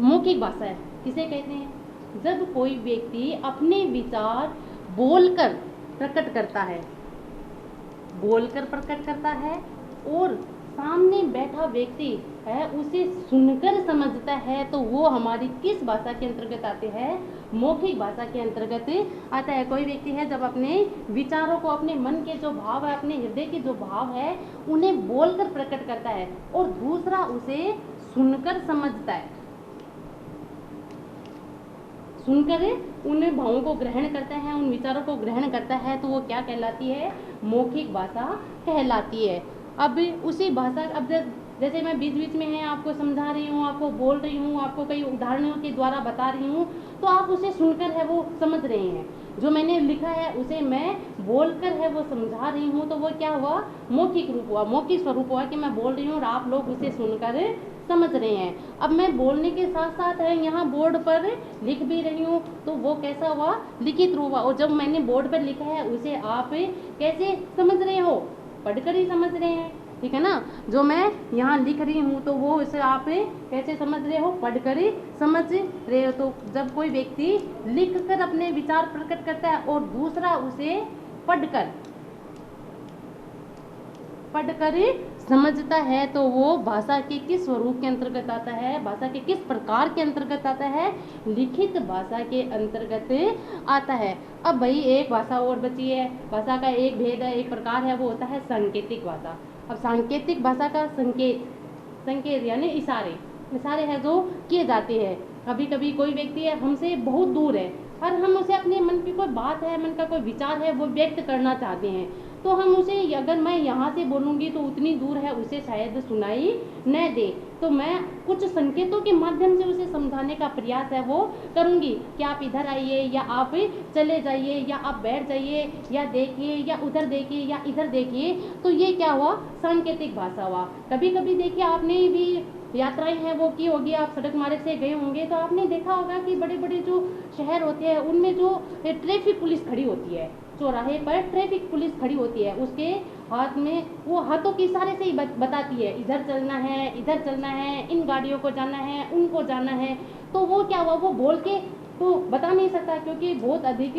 मौखिक भाषा है किसे कहते हैं, जब कोई व्यक्ति अपने विचार बोलकर प्रकट करता है, बोलकर प्रकट करता है और सामने बैठा व्यक्ति है उसे सुनकर समझता है तो वो हमारी किस भाषा के अंतर्गत आते हैं? मौखिक भाषा के अंतर्गत आता है। कोई व्यक्ति है जब अपने विचारों को, अपने मन के जो भाव है, अपने हृदय के जो भाव है उन्हें बोलकर प्रकट करता है और दूसरा उसे सुनकर समझता है, सुनकर उन भावों को ग्रहण करता है, उन विचारों को ग्रहण करता है, तो वो क्या कहलाती है? मौखिक भाषा कहलाती है। अब उसी भाषा, अब जैसे मैं बीच बीच में है आपको समझा रही हूँ, आपको बोल रही हूँ, आपको कई उदाहरणों के द्वारा बता रही हूँ, तो आप उसे सुनकर है वो समझ रहे हैं। जो मैंने लिखा है उसे मैं बोलकर है वो समझा रही हूँ, तो वो क्या हुआ? मौखिक रूप हुआ, मौखिक स्वरूप हुआ कि मैं बोल रही हूँ और आप लोग उसे सुनकर समझ रहे हैं। अब मैं बोलने के साथ साथ है यहाँ बोर्ड पर लिख भी रही हूँ, तो वो कैसा हुआ? लिखित रूप हुआ। और जब मैंने बोर्ड पर लिखा है उसे आप कैसे समझ रहे हो? पढ़कर ही समझ रहे हैं, ठीक है ना। जो मैं यहाँ लिख रही हूँ तो वो इसे आप कैसे समझ रहे हो? पढ़कर ही समझ रहे हो। तो जब कोई व्यक्ति लिखकर अपने विचार प्रकट करता है और दूसरा उसे पढ़कर समझता है, तो वो भाषा के किस स्वरूप के अंतर्गत आता है? भाषा के किस प्रकार के अंतर्गत आता है? लिखित भाषा के अंतर्गत आता है। अब भाई एक भाषा और बची है, भाषा का एक भेद है, एक प्रकार है, वो होता है सांकेतिक भाषा। अब सांकेतिक भाषा का संकेत यानी इशारे हैं जो किए जाते हैं। कभी कभी कोई व्यक्ति है हमसे बहुत दूर है और हम उसे अपने मन की कोई बात है, मन का कोई विचार है वो व्यक्त करना चाहते हैं, तो हम उसे, अगर मैं यहाँ से बोलूँगी तो उतनी दूर है उसे शायद सुनाई न दे, तो मैं कुछ संकेतों के माध्यम से उसे समझाने का प्रयास है वो करूँगी कि आप इधर आइए, या आप चले जाइए, या आप बैठ जाइए, या देखिए, या उधर देखिए, या इधर देखिए। तो ये क्या हुआ? सांकेतिक भाषा हुआ। कभी कभी देखिए आपने भी यात्राएं हैं वो की होगी, आप सड़क मार्ग से गए होंगे तो आपने देखा होगा कि बड़े बड़े जो शहर होते हैं उनमें जो ट्रैफिक पुलिस खड़ी होती है, चौराहे पर ट्रैफिक पुलिस खड़ी होती है, उसके हाथ में वो हाथों के इशारे से ही बताती है इधर चलना है, इधर चलना है, इन गाड़ियों को जाना है, उनको जाना है। तो वो क्या हुआ? वो बोल के तो बता नहीं सकता, क्योंकि बहुत अधिक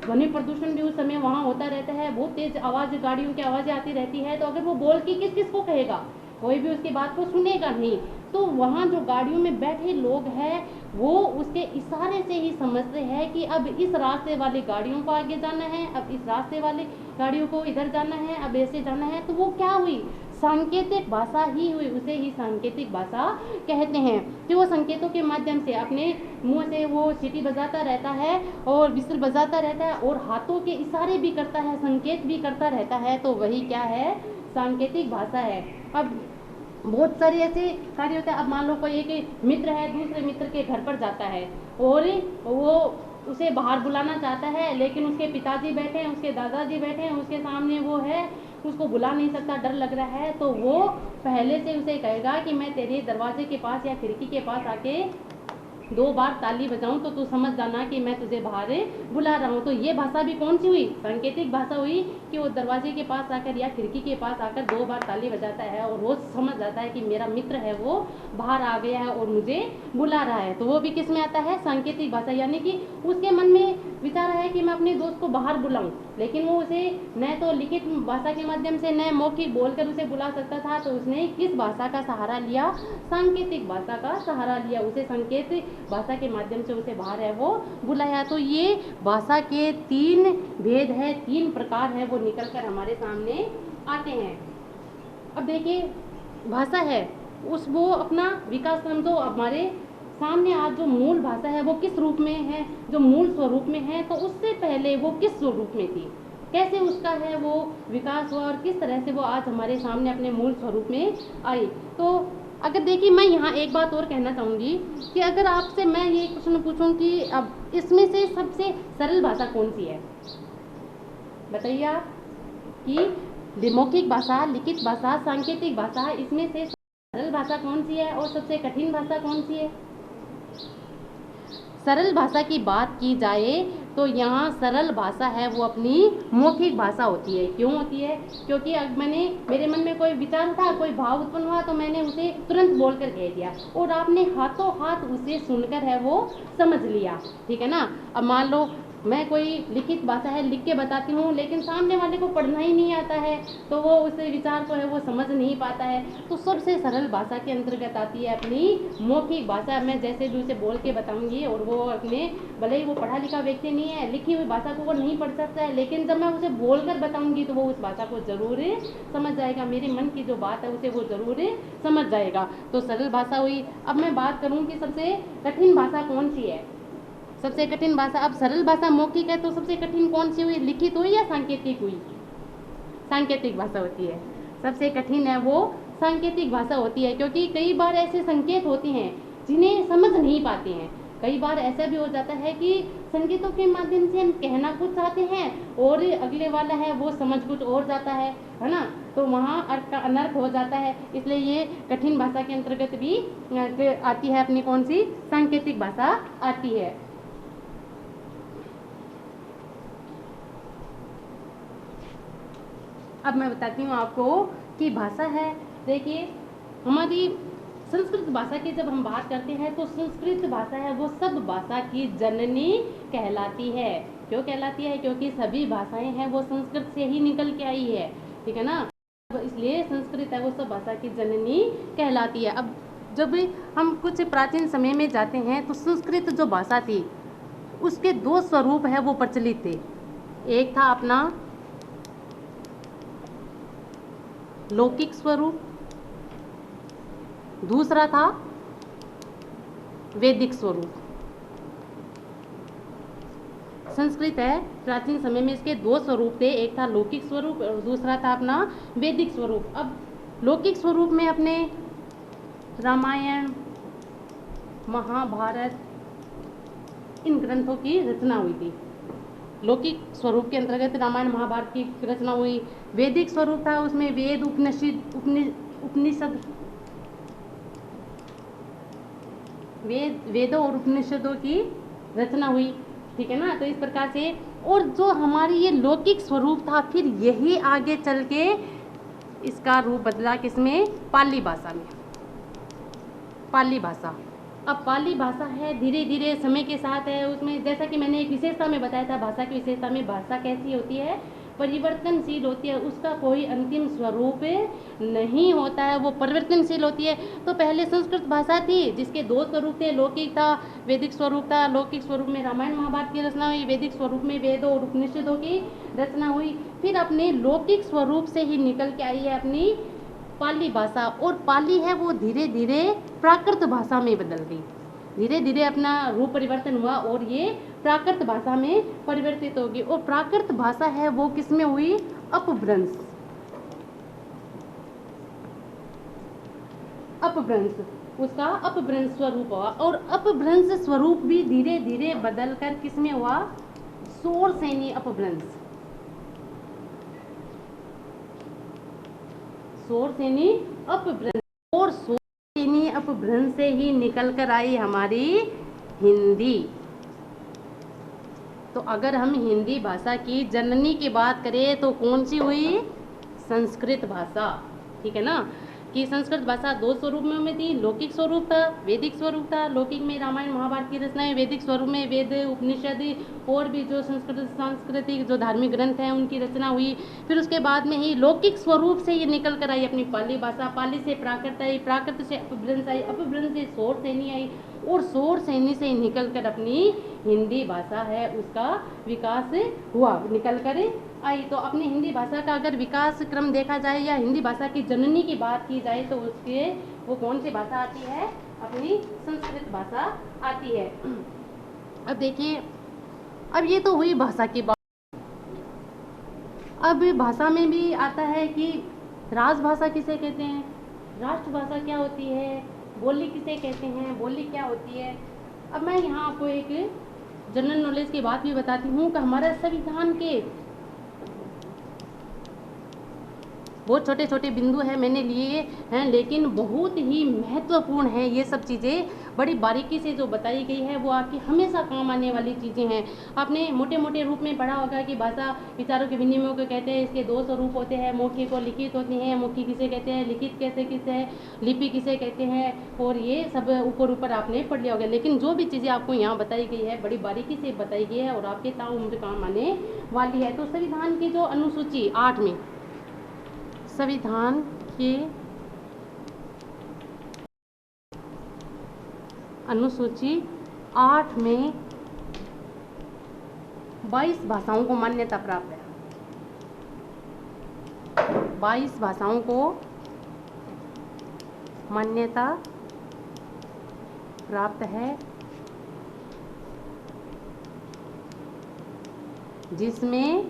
ध्वनि प्रदूषण भी उस समय वहाँ होता रहता है, बहुत तेज आवाज़, गाड़ियों की आवाज़ें आती रहती है। तो अगर वो बोल के किस किस को कहेगा? कोई भी उसकी बात को सुनेगा नहीं। तो वहाँ जो गाड़ियों में बैठे लोग हैं वो उसके इशारे से ही समझते हैं कि अब इस रास्ते वाली गाड़ियों को आगे जाना है, अब इस रास्ते वाली गाड़ियों को इधर जाना है, अब ऐसे जाना है। तो वो क्या हुई? सांकेतिक भाषा ही हुई, उसे ही सांकेतिक भाषा कहते हैं। कि वो संकेतों के माध्यम से अपने मुंह से वो सीटी बजाता रहता है और विसल बजाता रहता है और हाथों के इशारे भी करता है, संकेत भी करता रहता है, तो वही क्या है? सांकेतिक भाषा है। अब बहुत सारे ऐसे कार्य होते हैं। अब मान लो कोई एक मित्र है दूसरे मित्र के घर पर जाता है और वो उसे बाहर बुलाना चाहता है, लेकिन उसके पिताजी बैठे हैं, उसके दादाजी बैठे हैं, उसके सामने वो है, उसको बुला नहीं सकता, डर लग रहा है। तो वो पहले से उसे कहेगा कि मैं तेरे दरवाजे के पास या खिड़की के पास आके 2 बार ताली बजाऊं तो तू समझ जाना कि मैं तुझे बाहर बुला रहा हूँ। तो ये भाषा भी कौन सी हुई? सांकेतिक भाषा हुई कि वो दरवाजे के पास आकर या खिड़की के पास आकर 2 बार ताली बजाता है और वो समझ जाता है कि मेरा मित्र है वो बाहर आ गया है और मुझे बुला रहा है। तो वो भी किस में आता है? सांकेतिक भाषा। यानी कि उसके मन में विचार है कि मैं अपने दोस्त को बाहर बुलाऊं, लेकिन वो उसे न तो लिखित भाषा के माध्यम से न मौखिक बोलकर उसे बुला सकता था, तो उसने किस भाषा का सहारा लिया? सांकेतिक भाषा का सहारा लिया। उसे संकेत भाषा के माध्यम से उसे बाहर है वो बुलाया। तो ये भाषा के 3 भेद है, 3 प्रकार है, वो निकल कर हमारे सामने आते हैं। अब देखिए भाषा है वो अपना विकास क्रम तो हमारे सामने आज जो मूल भाषा है वो किस रूप में है, जो मूल स्वरूप में है, तो उससे पहले वो किस स्वरूप में थी, कैसे उसका है वो विकास हुआ और किस तरह से वो आज हमारे सामने अपने मूल स्वरूप में आई। तो अगर देखिए मैं यहाँ एक बात और कहना चाहूँगी कि अगर आपसे मैं ये क्वेश्चन पूछूँ कि अब इसमें से सबसे सरल भाषा कौन सी है, बताइए आप, कि मौखिक भाषा, लिखित भाषा, सांकेतिक भाषा, इसमें से सरल भाषा कौन सी है और सबसे कठिन भाषा कौन सी है? सरल भाषा की बात की जाए तो यहाँ सरल भाषा है वो अपनी मौखिक भाषा होती है। क्यों होती है? क्योंकि अब मेरे मन में कोई विचार था, कोई भाव उत्पन्न हुआ, तो मैंने उसे तुरंत बोलकर कह दिया और आपने हाथों हाथ उसे सुनकर है वो समझ लिया, ठीक है ना। अब मान लो मैं कोई लिखित भाषा है लिख के बताती हूँ, लेकिन सामने वाले को पढ़ना ही नहीं आता है तो वो उस विचार को है वो समझ नहीं पाता है। तो सबसे सरल भाषा के अंतर्गत आती है अपनी मौखिक भाषा। मैं जैसे भी उसे बोल के बताऊंगी और वो अपने, भले ही वो पढ़ा लिखा व्यक्ति नहीं है, लिखी हुई भाषा को वो नहीं पढ़ सकता है, लेकिन जब मैं उसे बोल कर बताऊंगी तो वो उस भाषा को जरूर समझ जाएगा, मेरे मन की जो बात है उसे वो जरूर समझ जाएगा। तो सरल भाषा हुई। अब मैं बात करूँ कि सबसे कठिन भाषा कौन सी है। सबसे कठिन भाषा, अब सरल भाषा मौखिक है तो सबसे कठिन कौन सी हुई, लिखित हुई या सांकेतिक हुई? सांकेतिक भाषा होती है। सबसे कठिन है वो सांकेतिक भाषा होती है, क्योंकि कई बार ऐसे संकेत होते हैं जिन्हें समझ नहीं पाते हैं। कई बार ऐसा भी हो जाता है कि संकेतों के माध्यम से हम कहना कुछ चाहते हैं और अगले वाला है वो समझ कुछ और जाता है ना, तो वहाँ अर्थ का अनर्थ हो जाता है। इसलिए ये कठिन भाषा के अंतर्गत भी आती है अपनी कौन सी, सांकेतिक भाषा आती है। अब मैं बताती हूँ आपको कि भाषा है, देखिए हमारी संस्कृत भाषा की जब हम बात करते हैं तो संस्कृत भाषा है वो सब भाषा की जननी कहलाती है। क्यों कहलाती है? क्योंकि सभी भाषाएं हैं वो संस्कृत से ही निकल के आई है, ठीक है ना, इसलिए संस्कृत है वो सब भाषा की जननी कहलाती है। अब जब हम कुछ प्राचीन समय में जाते हैं तो संस्कृत जो भाषा थी उसके दो स्वरूप है वो प्रचलित थे। एक था अपना लौकिक स्वरूप, दूसरा था वैदिक स्वरूप। संस्कृत है प्राचीन समय में इसके दो स्वरूप थे, एक था लौकिक स्वरूप और दूसरा था अपना वैदिक स्वरूप। अब लौकिक स्वरूप में अपने रामायण, महाभारत, इन ग्रंथों की रचना हुई थी। लौकिक स्वरूप के अंतर्गत रामायण महाभारत की रचना हुई। वैदिक स्वरूप था उसमें वेद, उपनिषद, वेदों और उपनिषदों की रचना हुई, ठीक है ना। तो इस प्रकार से, और जो हमारी ये लौकिक स्वरूप था फिर यही आगे चल के इसका रूप बदला किसमें, पाली भाषा में। पाली भाषा, अब पाली भाषा है धीरे धीरे समय के साथ है उसमें, जैसा कि मैंने एक विशेषता में बताया था भाषा की विशेषता में, भाषा कैसी होती है, परिवर्तनशील होती है, उसका कोई अंतिम स्वरूप नहीं होता है, वो परिवर्तनशील होती है। तो पहले संस्कृत भाषा थी जिसके दो स्वरूप थे, लौकिक था, वैदिक स्वरूप था। लौकिक स्वरूप में रामायण महाभारत की रचना हुई, वैदिक स्वरूप में वेदों और उपनिषदों की रचना हुई। फिर अपने लौकिक स्वरूप से ही निकल के आई है अपनी पाली भाषा, और पाली है वो धीरे धीरे प्राकृत भाषा में बदल गई, धीरे धीरे अपना रूप परिवर्तन हुआ और ये प्राकृत भाषा में परिवर्तित होगी। और प्राकृत भाषा है वो किसमें हुई, अपभ्रंश, अपभ्रंश, उसका अपभ्रंश स्वरूप हुआ। और अपभ्रंश स्वरूप भी धीरे धीरे बदलकर किसमें हुआ, शोरसेनी अपभ्रंश, शोरसेनी अपभ्रंश। और शोरसेनी अपभ्रंश से ही निकल कर आई हमारी हिंदी। तो अगर हम हिंदी भाषा की जननी की बात करें तो कौन सी हुई, संस्कृत भाषा, ठीक है ना, कि संस्कृत भाषा दो स्वरूप में थी, लौकिक स्वरूप था, वैदिक स्वरूप था। लौकिक में रामायण महाभारत की रचनाएं, वैदिक स्वरूप में वेद, उपनिषद और भी जो सांस्कृतिक जो धार्मिक ग्रंथ हैं उनकी रचना हुई। फिर उसके बाद में ही लौकिक स्वरूप से ये निकल कर आई अपनी पाली भाषा, पाली से प्राकृत आई, प्राकृत से अपभ्रंश आई, अपभ्रंश से शोरसेनी आई, और शोरसेनी से निकल कर अपनी हिंदी भाषा है उसका विकास हुआ, निकल कर आई। तो अपनी हिंदी भाषा का अगर विकास क्रम देखा जाए या हिंदी भाषा की जननी की बात की जाए तो उसके वो कौन सी भाषा आती है, अपनी संस्कृत भाषा आती है। अब देखिए, अब ये तो हुई भाषा की बात। अब भाषा में भी आता है कि राजभाषा किसे कहते हैं, राष्ट्रभाषा क्या होती है, बोली किसे कहते हैं, बोली क्या होती है। अब मैं यहाँ आपको एक जनरल नॉलेज की बात भी बताती हूँ कि हमारा संविधान के बहुत छोटे छोटे बिंदु हैं मैंने लिए हैं, लेकिन बहुत ही महत्वपूर्ण है ये सब चीज़ें। बड़ी बारीकी से जो बताई गई है वो आपकी हमेशा काम आने वाली चीज़ें हैं। आपने मोटे मोटे रूप में पढ़ा होगा कि भाषा विचारों के विनिमय को कहते हैं, इसके दो स्वरूप होते हैं, मौखिक और लिखित होते हैं। मौखिक किसे कहते हैं, लिखित कैसे किसे है, लिपि किसे कहते हैं, और ये सब ऊपर ऊपर आपने पढ़ लिया होगा। लेकिन जो भी चीज़ें आपको यहाँ बताई गई है बड़ी बारीकी से बताई गई है और आपके ताउम्र काम आने वाली है। तो संविधान की जो अनुसूची 8 में, संविधान के अनुसूची 8 में 22 भाषाओं को मान्यता प्राप्त है। 22 भाषाओं को मान्यता प्राप्त है, जिसमें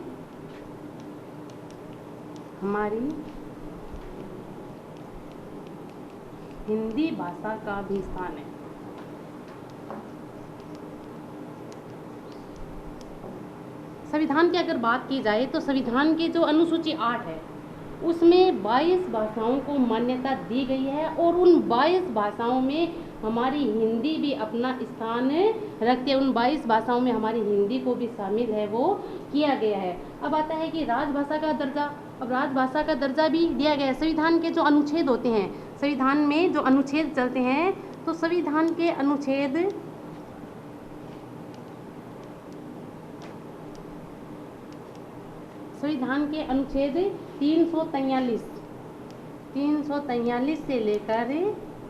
हमारी हिंदी भाषा का भी स्थान है। संविधान की अगर बात की जाए तो संविधान की जो अनुसूची 8 है उसमें 22 भाषाओं को मान्यता दी गई है और उन 22 भाषाओं में हमारी हिंदी भी अपना स्थान रखती है। उन 22 भाषाओं में हमारी हिंदी को भी शामिल है वो किया गया है। अब आता है कि राजभाषा का दर्जा। अब राजभाषा का दर्जा भी दिया गया है। संविधान के जो अनुच्छेद होते हैं, संविधान में जो अनुच्छेद चलते हैं, तो संविधान के अनुच्छेद संविधान के अनुच्छेद 343 से लेकर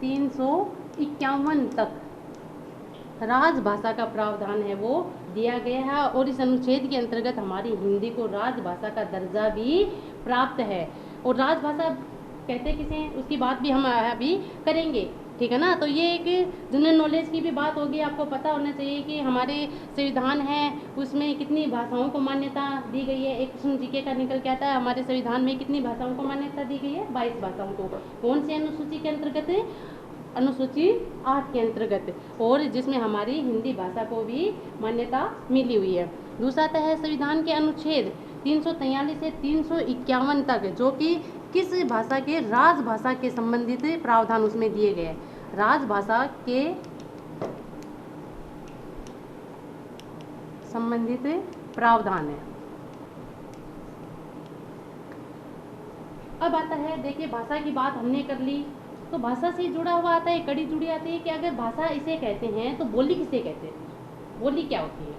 351 तक राजभाषा का प्रावधान है वो दिया गया है और इस अनुच्छेद के अंतर्गत हमारी हिंदी को राजभाषा का दर्जा भी प्राप्त है। और राजभाषा कहते किसे, उसकी बात भी हम अभी करेंगे, ठीक है ना। तो ये एक जनरल नॉलेज की भी बात होगी। आपको पता होना चाहिए कि हमारे संविधान है उसमें कितनी भाषाओं को मान्यता दी गई है। एक प्रश्न जीके का निकल के आता है, हमारे संविधान में कितनी भाषाओं को मान्यता दी गई है, 22 भाषाओं को। कौन सी अनुसूची के अंतर्गत, अनुसूची 8 के अंतर्गत, और जिसमें हमारी हिंदी भाषा को भी मान्यता मिली हुई है। दूसरा आता है संविधान के अनुच्छेद 343 से 351 तक, जो कि किस भाषा के, राजभाषा के संबंधित प्रावधान उसमें दिए गए। राजभाषा के संबंधित प्रावधान है। अब आता है, देखिए भाषा की बात हमने कर ली, तो भाषा से जुड़ा हुआ आता है, कड़ी जुड़ी आती है कि अगर भाषा इसे कहते हैं तो बोली किसे कहते हैं, बोली क्या होती है।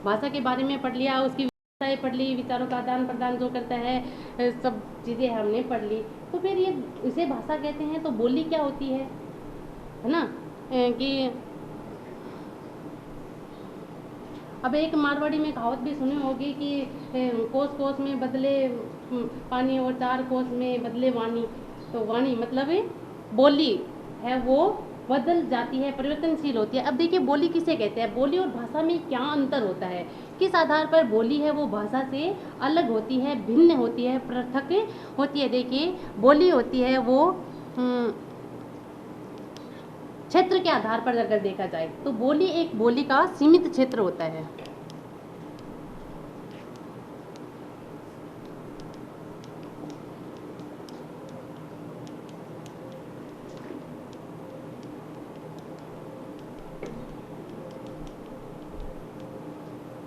भाषा के बारे में पढ़ लिया, उसकी विशेषताएं पढ़ ली, विचारों का आदान प्रदान जो करता है, सब चीज़ें हमने पढ़ ली। तो फिर ये इसे भाषा कहते हैं, तो बोली क्या होती है ना। कि अब एक मारवाड़ी में कहावत भी सुनी होगी कि कोस कोस में बदले पानी और 4 कोस में बदले वाणी। तो वाणी मतलब बोली है वो बदल जाती है, परिवर्तनशील होती है। अब देखिए बोली किसे कहते हैं, बोली और भाषा में क्या अंतर होता है, किस आधार पर बोली है वो भाषा से अलग होती है, भिन्न होती है, पृथक होती है। देखिए बोली होती है वो क्षेत्र के आधार पर अगर देखा जाए तो बोली एक बोली का सीमित क्षेत्र होता है।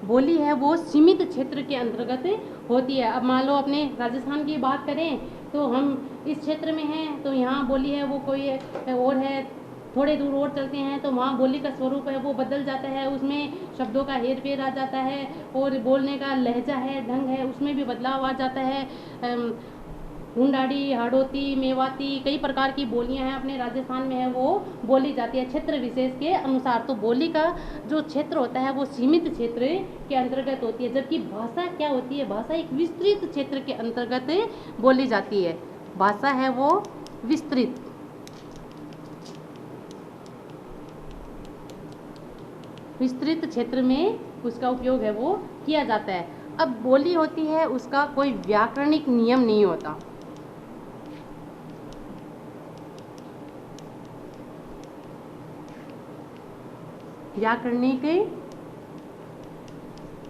बोली है वो सीमित क्षेत्र के अंतर्गत होती है। अब मान लो अपने राजस्थान की बात करें तो हम इस क्षेत्र में हैं, तो यहाँ बोली है वो कोई और है, थोड़े दूर और चलते हैं तो वहाँ बोली का स्वरूप है वो बदल जाता है, उसमें शब्दों का हेर फेर आ जाता है और बोलने का लहजा है, ढंग है, उसमें भी बदलाव आ जाता है। हुंडाड़ी, हाड़ौती, मेवाती, कई प्रकार की बोलियां हैं अपने राजस्थान में है वो बोली जाती है क्षेत्र विशेष के अनुसार। तो बोली का जो क्षेत्र होता है वो सीमित क्षेत्र के अंतर्गत होती है, जबकि भाषा क्या होती है, भाषा एक विस्तृत क्षेत्र के अंतर्गत बोली जाती है। भाषा है वो विस्तृत क्षेत्र में उसका उपयोग है वो किया जाता है। अब बोली होती है उसका कोई व्याकरणिक नियम नहीं होता। व्याकरणिक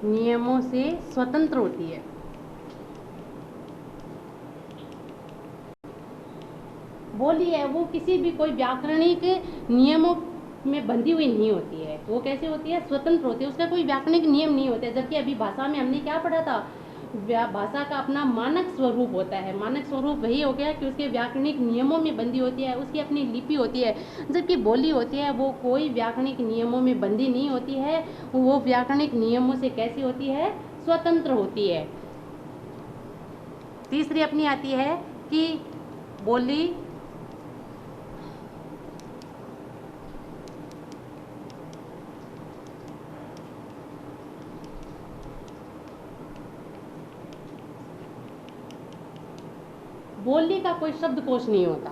नियमों से स्वतंत्र होती है। बोली है वो किसी भी कोई व्याकरणिक नियमों में बंधी हुई नहीं होती है। वो कैसे होती है? स्वतंत्र होती है, उसका कोई व्याकरणिक नियम नहीं होते। जबकि अभी भाषा में हमने क्या पढ़ा था? भाषा का अपना मानक स्वरूप होता है। मानक स्वरूप वही हो गया कि उसके व्याकरणिक नियमों में बंधी होती है, उसकी अपनी लिपि होती है। जबकि बोली होती है वो कोई व्याकरणिक नियमों में बंधी नहीं होती है, वो व्याकरणिक नियमों से कैसी होती है? स्वतंत्र होती है। तीसरी अपनी आती है कि बोली बोलने का कोई शब्दकोश नहीं होता,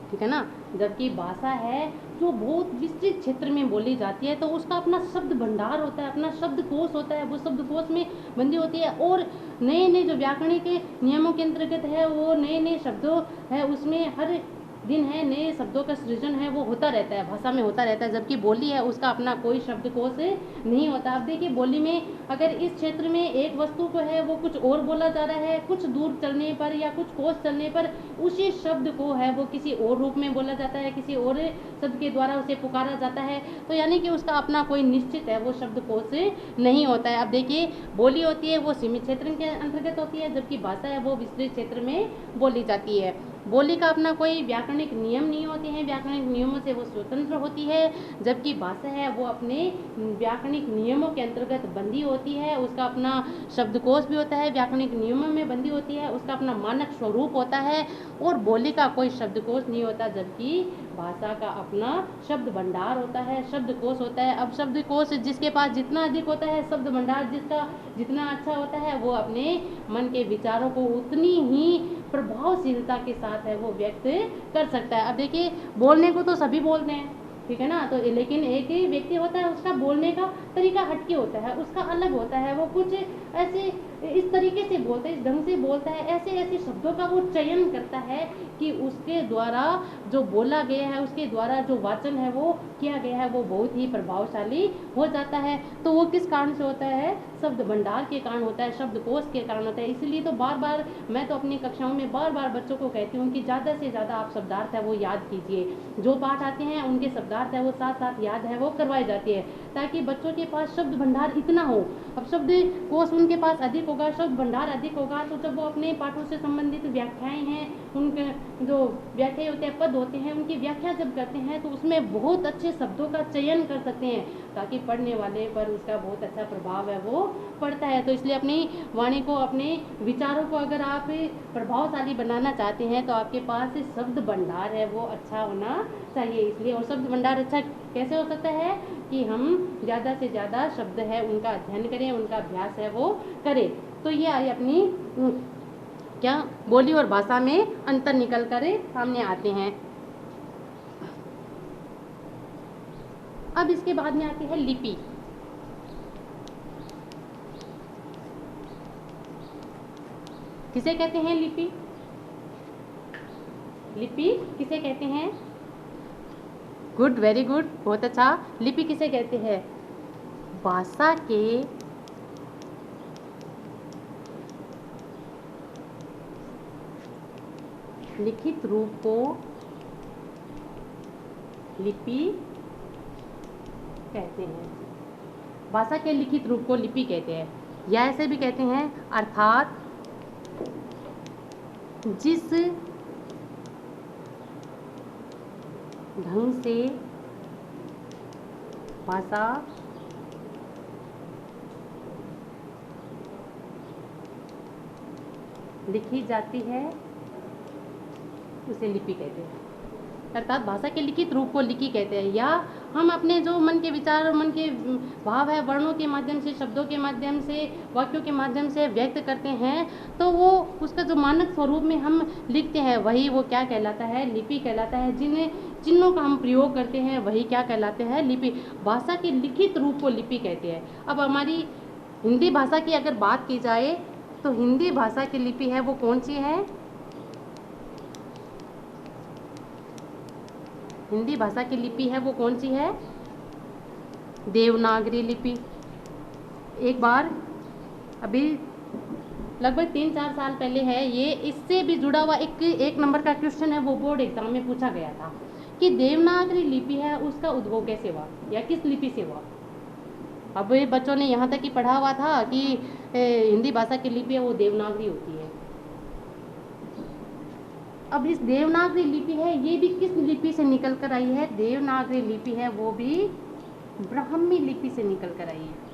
ठीक है ना। जबकि भाषा है जो बहुत विस्तृत क्षेत्र में बोली जाती है, तो उसका अपना शब्द भंडार होता है, अपना शब्दकोश होता है, वो शब्दकोश में बंदी होती है। और नए नए जो व्याकरणिक के नियमों के अंतर्गत है, वो नए नए शब्दों है, उसमें हर दिन है नए शब्दों का सृजन है वो होता रहता है, भाषा में होता रहता है। जबकि बोली है उसका अपना कोई शब्दकोश नहीं होता। अब देखिए बोली में अगर इस क्षेत्र में एक वस्तु को है वो कुछ और बोला जा रहा है, कुछ दूर चलने पर या कुछ कोस चलने पर उसी शब्द को है वो किसी और रूप में बोला जाता है, किसी और शब्द के द्वारा उसे पुकारा जाता है। तो यानी कि उसका अपना कोई निश्चित है वो शब्दकोश नहीं होता है। अब देखिए बोली होती है वो सीमित क्षेत्र के अंतर्गत होती है, जबकि भाषा है वो विस्तृत क्षेत्र में बोली जाती है। बोली का अपना कोई व्याकरणिक नियम नहीं होते हैं, व्याकरणिक नियमों से वो स्वतंत्र होती है। जबकि भाषा है वो अपने व्याकरणिक नियमों के अंतर्गत बंधी होती है, उसका अपना शब्दकोश भी होता है, व्याकरणिक नियमों में बंधी होती है, उसका अपना मानक स्वरूप होता है। और बोली का कोई शब्दकोश नहीं होता, जबकि भाषा का अपना शब्द भंडार होता है, शब्दकोश होता है। अब शब्दकोश जिसके पास जितना अधिक होता है, शब्द भंडार जिसका जितना अच्छा होता है, वो अपने मन के विचारों को उतनी ही प्रभावशीलता के साथ है वो व्यक्त कर सकता है। अब देखिए बोलने को तो सभी बोलते हैं, ठीक है ना। तो लेकिन एक ही व्यक्ति होता है उसका बोलने का तरीका हटके होता है, उसका अलग होता है, वो कुछ ऐसे इस तरीके से बोलता है, इस ढंग से बोलता है, ऐसे ऐसे शब्दों का वो चयन करता है कि उसके द्वारा जो बोला गया है, उसके द्वारा जो वाचन है वो किया गया है, वो बहुत ही प्रभावशाली हो जाता है। तो वो किस कारण से होता है? शब्द भंडार के कारण होता है, शब्दकोश के कारण होता है। इसलिए तो बार बार मैं तो अपनी कक्षाओं में बार बार बच्चों को कहती हूँ कि ज़्यादा से ज़्यादा आप शब्दार्थ है वो याद कीजिए, जो पाठ आते हैं उनके शब्दार्थ है वो साथ साथ याद है वो करवाई जाती है, ताकि बच्चों के पास शब्द भंडार इतना हो। अब शब्द कोश उनके पास अधिक होगा, शब्द भंडार अधिक होगा, तो जब वो अपने पाठों से संबंधित व्याख्याएं हैं, उनके जो व्याख्या होते हैं, पद होते हैं, उनकी व्याख्या जब करते हैं तो उसमें बहुत अच्छे शब्दों का चयन कर सकते हैं, ताकि पढ़ने वाले पर उसका बहुत अच्छा प्रभाव है वो पड़ता है। तो इसलिए अपनी वाणी को, अपने विचारों को अगर आप प्रभावशाली बनाना चाहते हैं तो आपके पास शब्द भंडार है वो अच्छा होना चाहिए। इसलिए और शब्द भंडार अच्छा कैसे हो सकता है? कि हम ज़्यादा से ज़्यादा शब्द है उनका अध्ययन करें, उनका अभ्यास है वो करें। तो ये आई अपनी क्या बोली और भाषा में अंतर निकल कर सामने आते हैं। अब इसके बाद में आती है लिपि। किसे कहते हैं लिपि? लिपि किसे कहते हैं? गुड, वेरी गुड, बहुत अच्छा। लिपि किसे कहते हैं? भाषा के लिखित रूप को लिपि कहते हैं। भाषा के लिखित रूप को लिपि कहते हैं, या ऐसे भी कहते हैं, अर्थात जिस ढंग से भाषा लिखी जाती है उसे लिपि कहते हैं। अर्थात भाषा के लिखित रूप को लिपि कहते हैं, या हम अपने जो मन के विचार और मन के भाव है वर्णों के माध्यम से, शब्दों के माध्यम से, वाक्यों के माध्यम से व्यक्त करते हैं, तो वो उसका जो मानक स्वरूप में हम लिखते हैं वही वो क्या कहलाता है? लिपि कहलाता है। जिन चिन्हों का हम प्रयोग करते हैं वही क्या कहलाते हैं? लिपि। भाषा के लिखित रूप को लिपि कहते हैं। अब हमारी हिंदी भाषा की अगर बात की जाए तो हिंदी भाषा की लिपि है वो कौन सी है? हिंदी भाषा की लिपि है वो कौन सी है? देवनागरी लिपि। एक बार अभी लगभग 3-4 साल पहले है ये, इससे भी जुड़ा हुआ एक नंबर का क्वेश्चन है, वो बोर्ड एग्जाम में पूछा गया था कि देवनागरी लिपि है उसका उद्भव कैसे हुआ या किस लिपि से हुआ। अब ये बच्चों ने यहाँ तक ही पढ़ा हुआ था कि हिंदी भाषा की लिपि है वो देवनागरी होती है। अब इस देवनागरी लिपि है ये भी किस लिपि से निकल कर आई है? देवनागरी लिपि है वो भी ब्राह्मी लिपि से निकल कर आई है।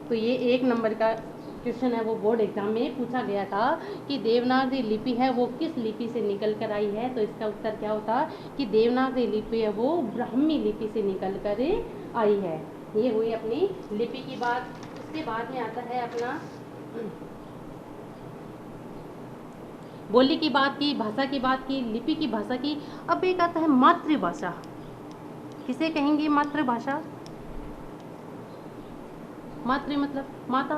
तो ये 1 नंबर का क्वेश्चन है, वो बोर्ड एग्जाम में पूछा गया था कि देवनागरी लिपि है वो किस लिपि से निकल कर आई है। तो इसका उत्तर क्या होता कि देवनागरी लिपि है वो ब्राह्मी लिपि से निकल कर आई है। ये हुई अपनी लिपि की बात। उसके बाद में आता है अपना बोली की बात की, भाषा की बात की, लिपि की भाषा की। अब एक आता है मातृभाषा। किसे कहेंगे मातृभाषा? मातृ मतलब माता,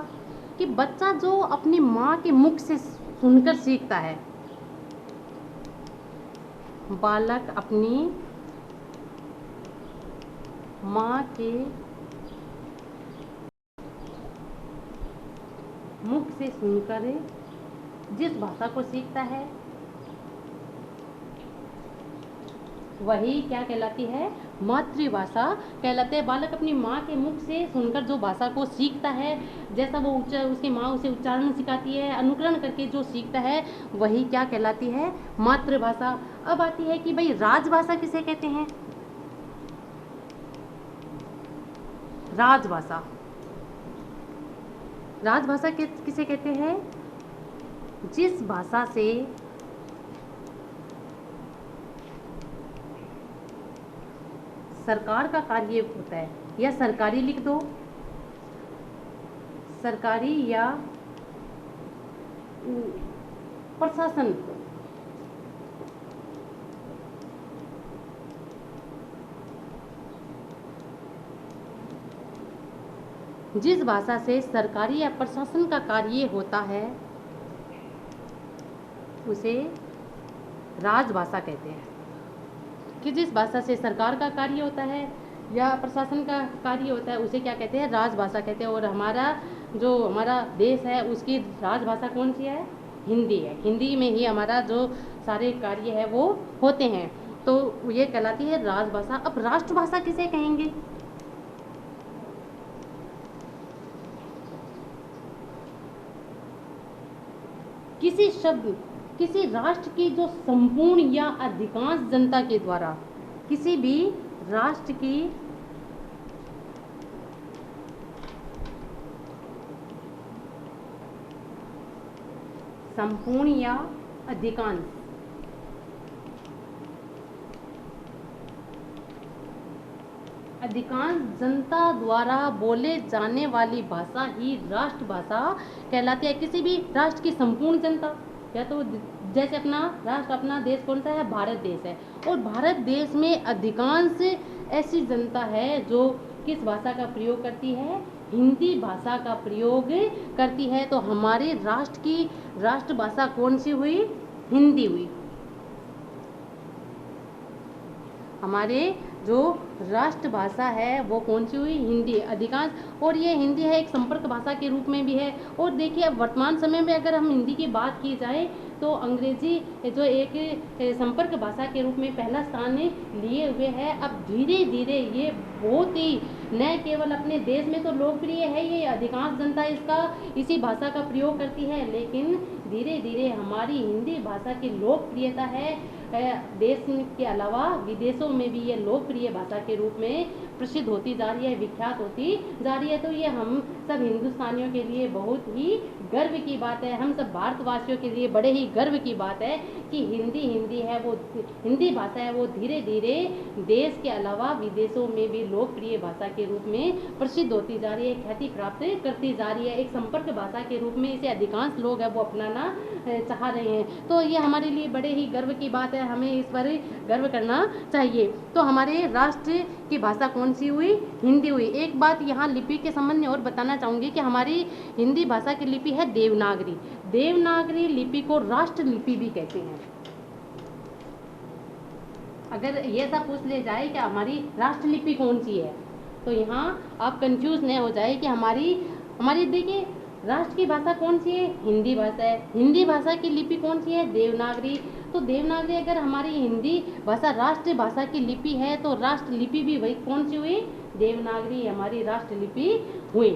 कि बच्चा जो अपनी माँ के मुख से सुनकर सीखता है। बालक अपनी माँ के मुख से सुनकर जिस भाषा को सीखता है वही क्या कहलाती है? मातृभाषा कहलाते हैं। बालक अपनी माँ के मुख से सुनकर जो भाषा को सीखता है, जैसा वो उसकी माँ उसे उच्चारण सिखाती है, अनुकरण करके जो सीखता है वही क्या कहलाती है? मातृभाषा। अब आती है कि भाई राजभाषा किसे कहते हैं? राजभाषा। राजभाषा किसे कहते हैं? जिस भाषा से सरकार का कार्य होता है, या सरकारी लिख दो, सरकारी या प्रशासन, जिस भाषा से सरकारी या प्रशासन का कार्य होता है उसे राजभाषा कहते हैं। कि जिस भाषा से सरकार का कार्य होता है या प्रशासन का कार्य होता है उसे क्या कहते हैं? राजभाषा कहते हैं। और हमारा देश है उसकी राजभाषा कौन सी है? हिंदी है। हिंदी में ही हमारा जो सारे कार्य है वो होते हैं, तो ये कहलाती है राजभाषा। अब राष्ट्रभाषा किसे कहेंगे? किसी राष्ट्र की जो संपूर्ण या अधिकांश जनता के द्वारा, किसी भी राष्ट्र की संपूर्ण या अधिकांश जनता द्वारा बोले जाने वाली भाषा ही राष्ट्रभाषा कहलाती है। किसी भी राष्ट्र की संपूर्ण जनता, या तो जैसे अपना देश कौन सा है? भारत देश है, और भारत देश में अधिकांश ऐसी जनता है जो किस भाषा का प्रयोग करती है? हिंदी भाषा का प्रयोग करती है। तो हमारे राष्ट्र की राष्ट्रभाषा कौन सी हुई? हिंदी हुई। हमारे जो राष्ट्रभाषा है वो कौन सी हुई? हिंदी अधिकांश। और ये हिंदी है एक संपर्क भाषा के रूप में भी है। और देखिए अब वर्तमान समय में अगर हम हिंदी की बात की जाए तो अंग्रेजी जो एक संपर्क भाषा के रूप में पहला स्थान लिए हुए है। अब धीरे धीरे ये बहुत ही न केवल अपने देश में तो लोकप्रिय है, ये अधिकांश जनता इसी भाषा का प्रयोग करती है, लेकिन धीरे धीरे हमारी हिंदी भाषा की लोकप्रियता है देश के अलावा विदेशों में भी ये लोकप्रिय भाषा के रूप में प्रसिद्ध होती जा रही है, विख्यात होती जा रही है। तो ये हम सब हिंदुस्तानियों के लिए बहुत ही गर्व की बात है, हम सब भारतवासियों के लिए बड़े ही गर्व की बात है कि हिंदी भाषा है वो धीरे धीरे देश के अलावा विदेशों में भी लोकप्रिय भाषा के रूप में प्रसिद्ध होती जा रही है, ख्याति प्राप्त करती जा रही है। एक संपर्क भाषा के रूप में इसे अधिकांश लोग है वो अपनाना चाह रहे हैं। तो ये हमारे लिए बड़े ही गर्व की बात है, हमें इस पर गर्व करना चाहिए। तो हमारे राष्ट्र की भाषा कौन सी हुई? हिंदी हुई। एक बात यहाँ लिपि के संबंध में और बताना चाहूँगी कि हमारी हिंदी भाषा की लिपि है देवनागरी। देवनागरी लिपि को राष्ट्र लिपि भी कहते हैं। अगर ये ऐसा पूछ ले जाए कि हमारी राष्ट्रलिपि कौन सी है, तो यहाँ आप कंफ्यूज नहीं हो जाए कि हमारी देखिए राष्ट्र की भाषा कौन सी है, हिंदी भाषा है। हिंदी भाषा की लिपि कौन सी है, देवनागरी। तो देवनागरी अगर हमारी हिंदी भाषा राष्ट्र भाषा की लिपि है तो राष्ट्र लिपि भी वही कौन सी हुई, देवनागरी हमारी राष्ट्र लिपि हुई।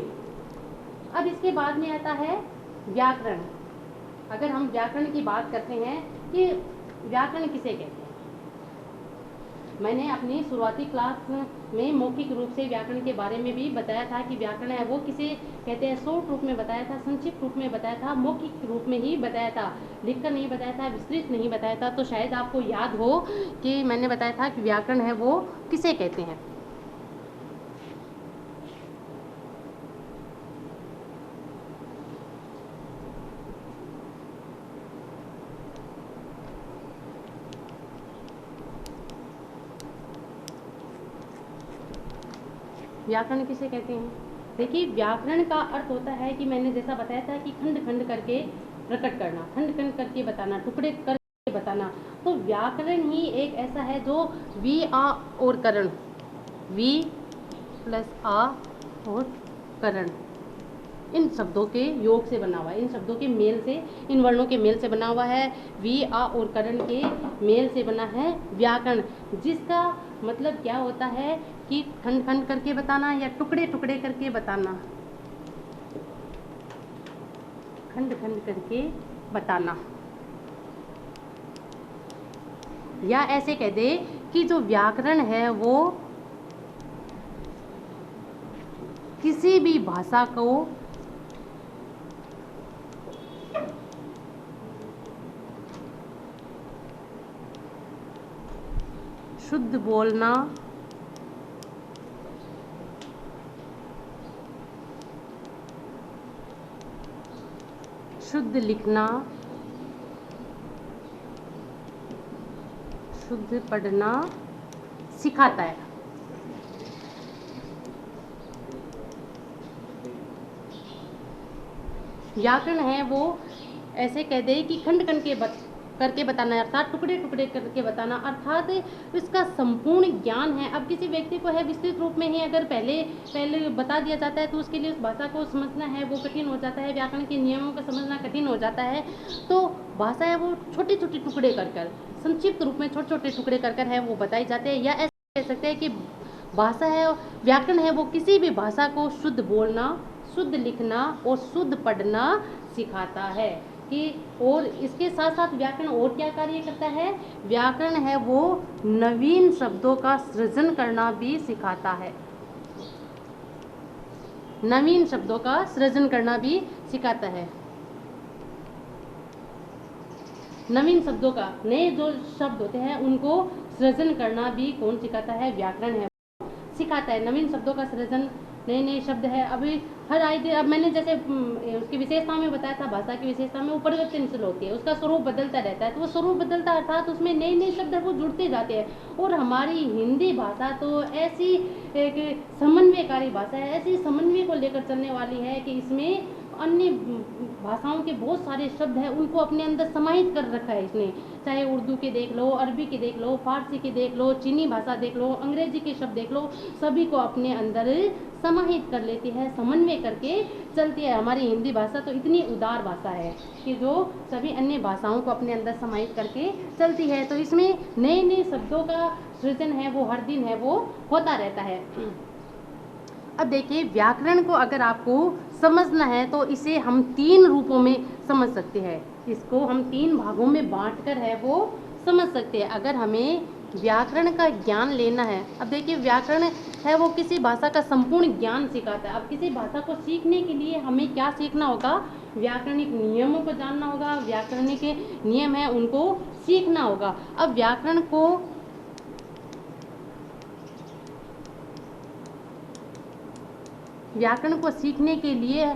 अब इसके बाद में आता है व्याकरण। अगर हम व्याकरण की बात करते हैं कि व्याकरण किसे कहते हैं, मैंने अपनी शुरुआती क्लास में मौखिक रूप से व्याकरण के बारे में भी बताया था कि व्याकरण है वो किसे कहते हैं, शॉर्ट रूप में बताया था, संक्षिप्त रूप में बताया था, मौखिक रूप में ही बताया था, लिखकर नहीं बताया था, विस्तृत नहीं बताया था। तो शायद आपको याद हो कि मैंने बताया था कि व्याकरण है वो किसे कहते हैं। व्याकरण किसे कहते हैं, देखिए व्याकरण का अर्थ होता है कि मैंने जैसा बताया था कि खंड खंड करके प्रकट करना, खंड खंड करके बताना, टुकड़े करके बताना। तो व्याकरण ही एक ऐसा है जो वी आ और करण, वी प्लस आ और करण, इन शब्दों के योग से बना हुआ है, इन शब्दों के मेल से, इन वर्णों के मेल से बना हुआ है। वी आ और करण के मेल से बना है व्याकरण, जिसका मतलब क्या होता है कि खंड खंड करके बताना या टुकड़े टुकड़े करके बताना, खंड खंड करके बताना। या ऐसे कह दे कि जो व्याकरण है वो किसी भी भाषा को शुद्ध बोलना, शुद्ध लिखना, शुद्ध पढ़ना सिखाता है। व्याकरण है वो ऐसे कह दे कि खंड खंड करके बताना, अर्थात टुकड़े टुकड़े करके बताना, अर्थात इसका संपूर्ण ज्ञान है। अब किसी व्यक्ति को है विस्तृत रूप में ही अगर पहले बता दिया जाता है तो उसके लिए उस भाषा को समझना है वो कठिन हो जाता है, व्याकरण के नियमों को समझना कठिन हो जाता है। तो भाषा है वो छोटे छोटे टुकड़े कर संक्षिप्त रूप में छोटे छोटे टुकड़े कर है वो बताई जाते हैं। या ऐसे कह सकते हैं कि भाषा है, व्याकरण है वो किसी भी भाषा को शुद्ध बोलना, शुद्ध लिखना और शुद्ध पढ़ना सिखाता है। कि और इसके साथ साथ व्याकरण और क्या कार्य करता है, व्याकरण है वो नवीन शब्दों का सृजन करना भी सिखाता है, नवीन शब्दों का सृजन करना भी सिखाता है। नवीन शब्दों का, नए जो शब्द होते हैं उनको सृजन करना भी कौन सिखाता है, व्याकरण है सिखाता है। नवीन शब्दों का सृजन, नए नए शब्द है। अभी हर आए दिन, अब मैंने जैसे उसकी विशेषता में बताया था, भाषा की विशेषता में वो परिवर्तनशील होती है, उसका स्वरूप बदलता रहता है। तो वो स्वरूप बदलता अर्थात उसमें नए नए शब्द है वो जुड़ते जाते हैं। और हमारी हिंदी भाषा तो ऐसी एक समन्वयकारी भाषा है, ऐसी समन्वय को लेकर चलने वाली है कि इसमें अन्य भाषाओं के बहुत सारे शब्द हैं उनको अपने अंदर समाहित कर रखा है इसने। चाहे उर्दू के देख लो, अरबी के देख लो, फारसी के देख लो, चीनी भाषा देख लो, अंग्रेजी के शब्द देख लो, सभी को अपने अंदर समाहित कर लेती है, समन्वय करके चलती है। हमारी हिंदी भाषा तो इतनी उदार भाषा है कि जो सभी अन्य भाषाओं को अपने अंदर समाहित करके चलती है। तो इसमें नए नए शब्दों का सृजन है वो हर दिन है वो होता रहता है। अब देखिए व्याकरण को अगर आपको समझना है तो इसे हम 3 रूपों में समझ सकते हैं, इसको हम 3 भागों में बांटकर है वो समझ सकते हैं अगर हमें व्याकरण का ज्ञान लेना है। अब देखिए व्याकरण है वो किसी भाषा का संपूर्ण ज्ञान सिखाता है। अब किसी भाषा को सीखने के लिए हमें क्या सीखना होगा, व्याकरणिक नियमों को जानना होगा, व्याकरणिक नियम है उनको सीखना होगा। अब व्याकरण को सीखने के लिए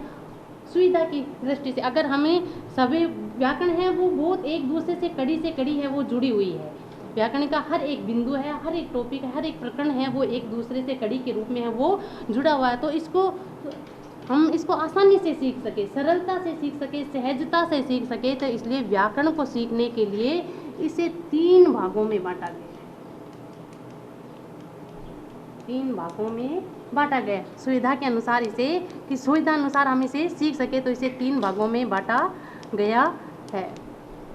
सुविधा की दृष्टि से अगर हमें सभी व्याकरण है वो बहुत एक दूसरे से कड़ी है वो जुड़ी हुई है। व्याकरण का हर एक बिंदु है, हर एक टॉपिक है, हर एक प्रकरण है वो एक दूसरे से कड़ी के रूप में है वो जुड़ा हुआ है। तो हम इसको आसानी से सीख सके, सरलता से सीख सके, सहजता से सीख सके, तो इसलिए व्याकरण को सीखने के लिए इसे 3 भागों में बांटा गया है। 3 भागों में बांटा गया। सुविधा के अनुसार इसे, कि सुविधा अनुसार हम इसे सीख सके तो इसे 3 भागों में बांटा गया है,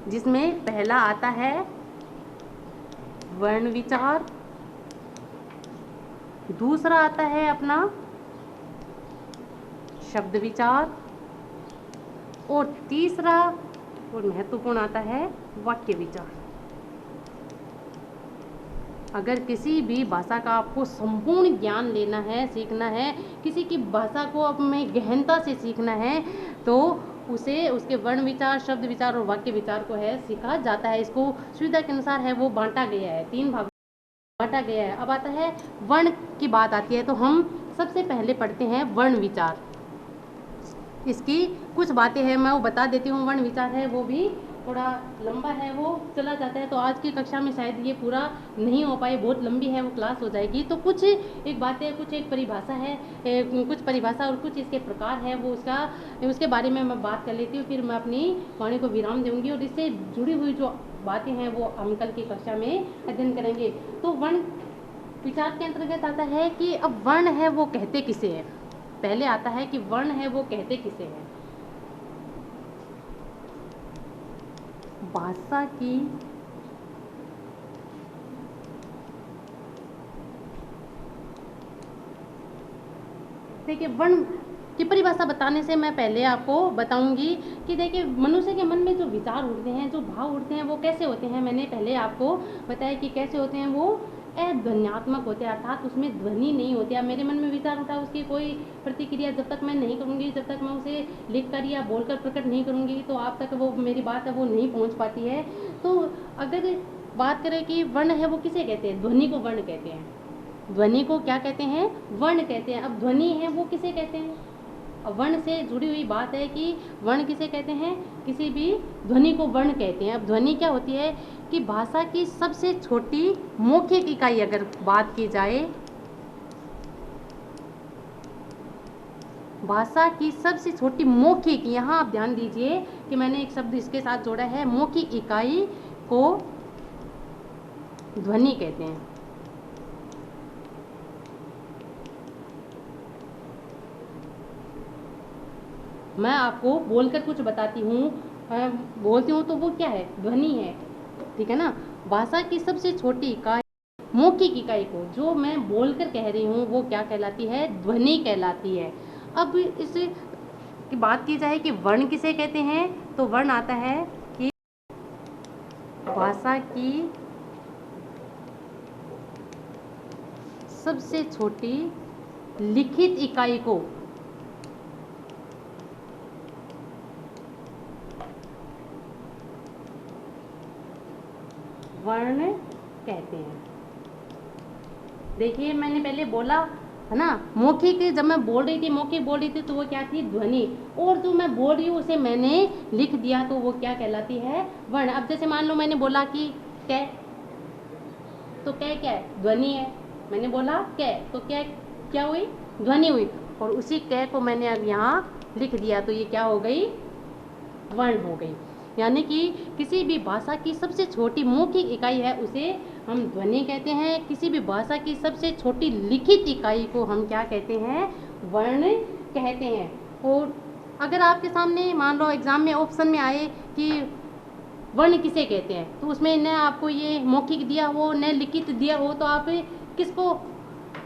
जिसमें पहला आता है वर्ण विचार, दूसरा आता है अपना शब्द विचार, और तीसरा और महत्वपूर्ण आता है वाक्य विचार। अगर किसी भी भाषा का आपको संपूर्ण ज्ञान लेना है, सीखना है, किसी की भाषा को अब में गहनता से सीखना है, तो उसे उसके वर्ण विचार, शब्द विचार और वाक्य विचार को है सीखा जाता है। इसको सुविधा के अनुसार है वो बांटा गया है, 3 भाग बांटा गया है। अब आता है वर्ण की बात आती है, तो हम सबसे पहले पढ़ते हैं वर्ण विचार। इसकी कुछ बातें हैं, मैं वो बता देती हूँ। वर्ण विचार है वो भी थोड़ा लंबा है, वो चला जाता है, तो आज की कक्षा में शायद ये पूरा नहीं हो पाए, बहुत लंबी है वो क्लास हो जाएगी। तो कुछ एक बातें, कुछ एक परिभाषा है, कुछ परिभाषा और कुछ इसके प्रकार है, वो उसके बारे में मैं बात कर लेती हूँ, फिर मैं अपनी वाणी को विराम दूंगी और इससे जुड़ी हुई जो बातें हैं वो हम कल की कक्षा में अध्ययन करेंगे। तो वर्ण विचार के अंतर्गत आता है कि अब वर्ण है वो कहते किसे है। पहले आता है कि वर्ण है वो कहते किसे है। भाषा की देखिए, वर्ण की परिभाषा बताने से मैं पहले आपको बताऊंगी कि देखिए मनुष्य के मन में जो विचार उठते हैं, जो भाव उठते हैं, वो कैसे होते हैं। मैंने पहले आपको बताया कि कैसे होते हैं, वो अध्वन्यात्मक होते हैं, अर्थात उसमें ध्वनि नहीं होती। अब मेरे मन में विचार उठा, उसकी कोई प्रतिक्रिया जब तक मैं नहीं करूंगी, जब तक मैं उसे लिखकर या बोलकर प्रकट नहीं करूंगी, तो आप तक वो मेरी बात है वो नहीं पहुंच पाती है। तो अगर बात करें कि वर्ण है वो किसे कहते हैं, ध्वनि को वर्ण कहते हैं। ध्वनि को क्या कहते हैं, वर्ण कहते हैं। अब ध्वनि है वो किसे कहते हैं, अब वर्ण से जुड़ी हुई बात है कि वर्ण किसे कहते हैं, किसी भी ध्वनि को वर्ण कहते हैं। अब ध्वनि क्या होती है कि भाषा की सबसे छोटी मौखिक इकाई अगर बात की जाए, भाषा की सबसे छोटी मौखिक, यहाँ आप ध्यान दीजिए कि मैंने एक शब्द इसके साथ जोड़ा है, मौखिक इकाई को ध्वनि कहते हैं। मैं आपको बोलकर कुछ बताती हूँ, बोलती हूँ तो वो क्या है, ध्वनि है, ठीक है ना। भाषा की सबसे छोटी इकाई, मौखिक इकाई को जो मैं बोलकर कह रही हूँ वो क्या कहलाती है, ध्वनि कहलाती है। अब इस की बात की जाए कि वर्ण किसे कहते हैं, तो वर्ण आता है कि भाषा की सबसे छोटी लिखित इकाई को वर्ण कहते हैं। देखिए मैंने पहले बोला है ना, मौखिक, जब मैं बोल रही थी, मौखिक बोल रही थी, तो वो क्या थी, ध्वनि, और जो मैं बोल रही हूँ उसे मैंने लिख दिया तो वो क्या कहलाती है, वर्ण। अब जैसे मान लो मैंने बोला कि कै, तो कै क्या है, ध्वनि है। मैंने बोला कै, तो क्या हुई, ध्वनि हुई, और उसी कै को मैंने अब यहाँ लिख दिया तो ये क्या हो गई, वर्ण हो गई। यानी कि किसी भी भाषा की सबसे छोटी मौखिक इकाई है उसे हम ध्वनि कहते हैं। किसी भी भाषा की सबसे छोटी लिखित इकाई को हम क्या कहते हैं, वर्ण कहते हैं। और अगर आपके सामने मान लो एग्जाम में ऑप्शन में आए कि वर्ण किसे कहते हैं, तो उसमें न आपको ये मौखिक दिया हो न लिखित दिया हो, तो आप किसको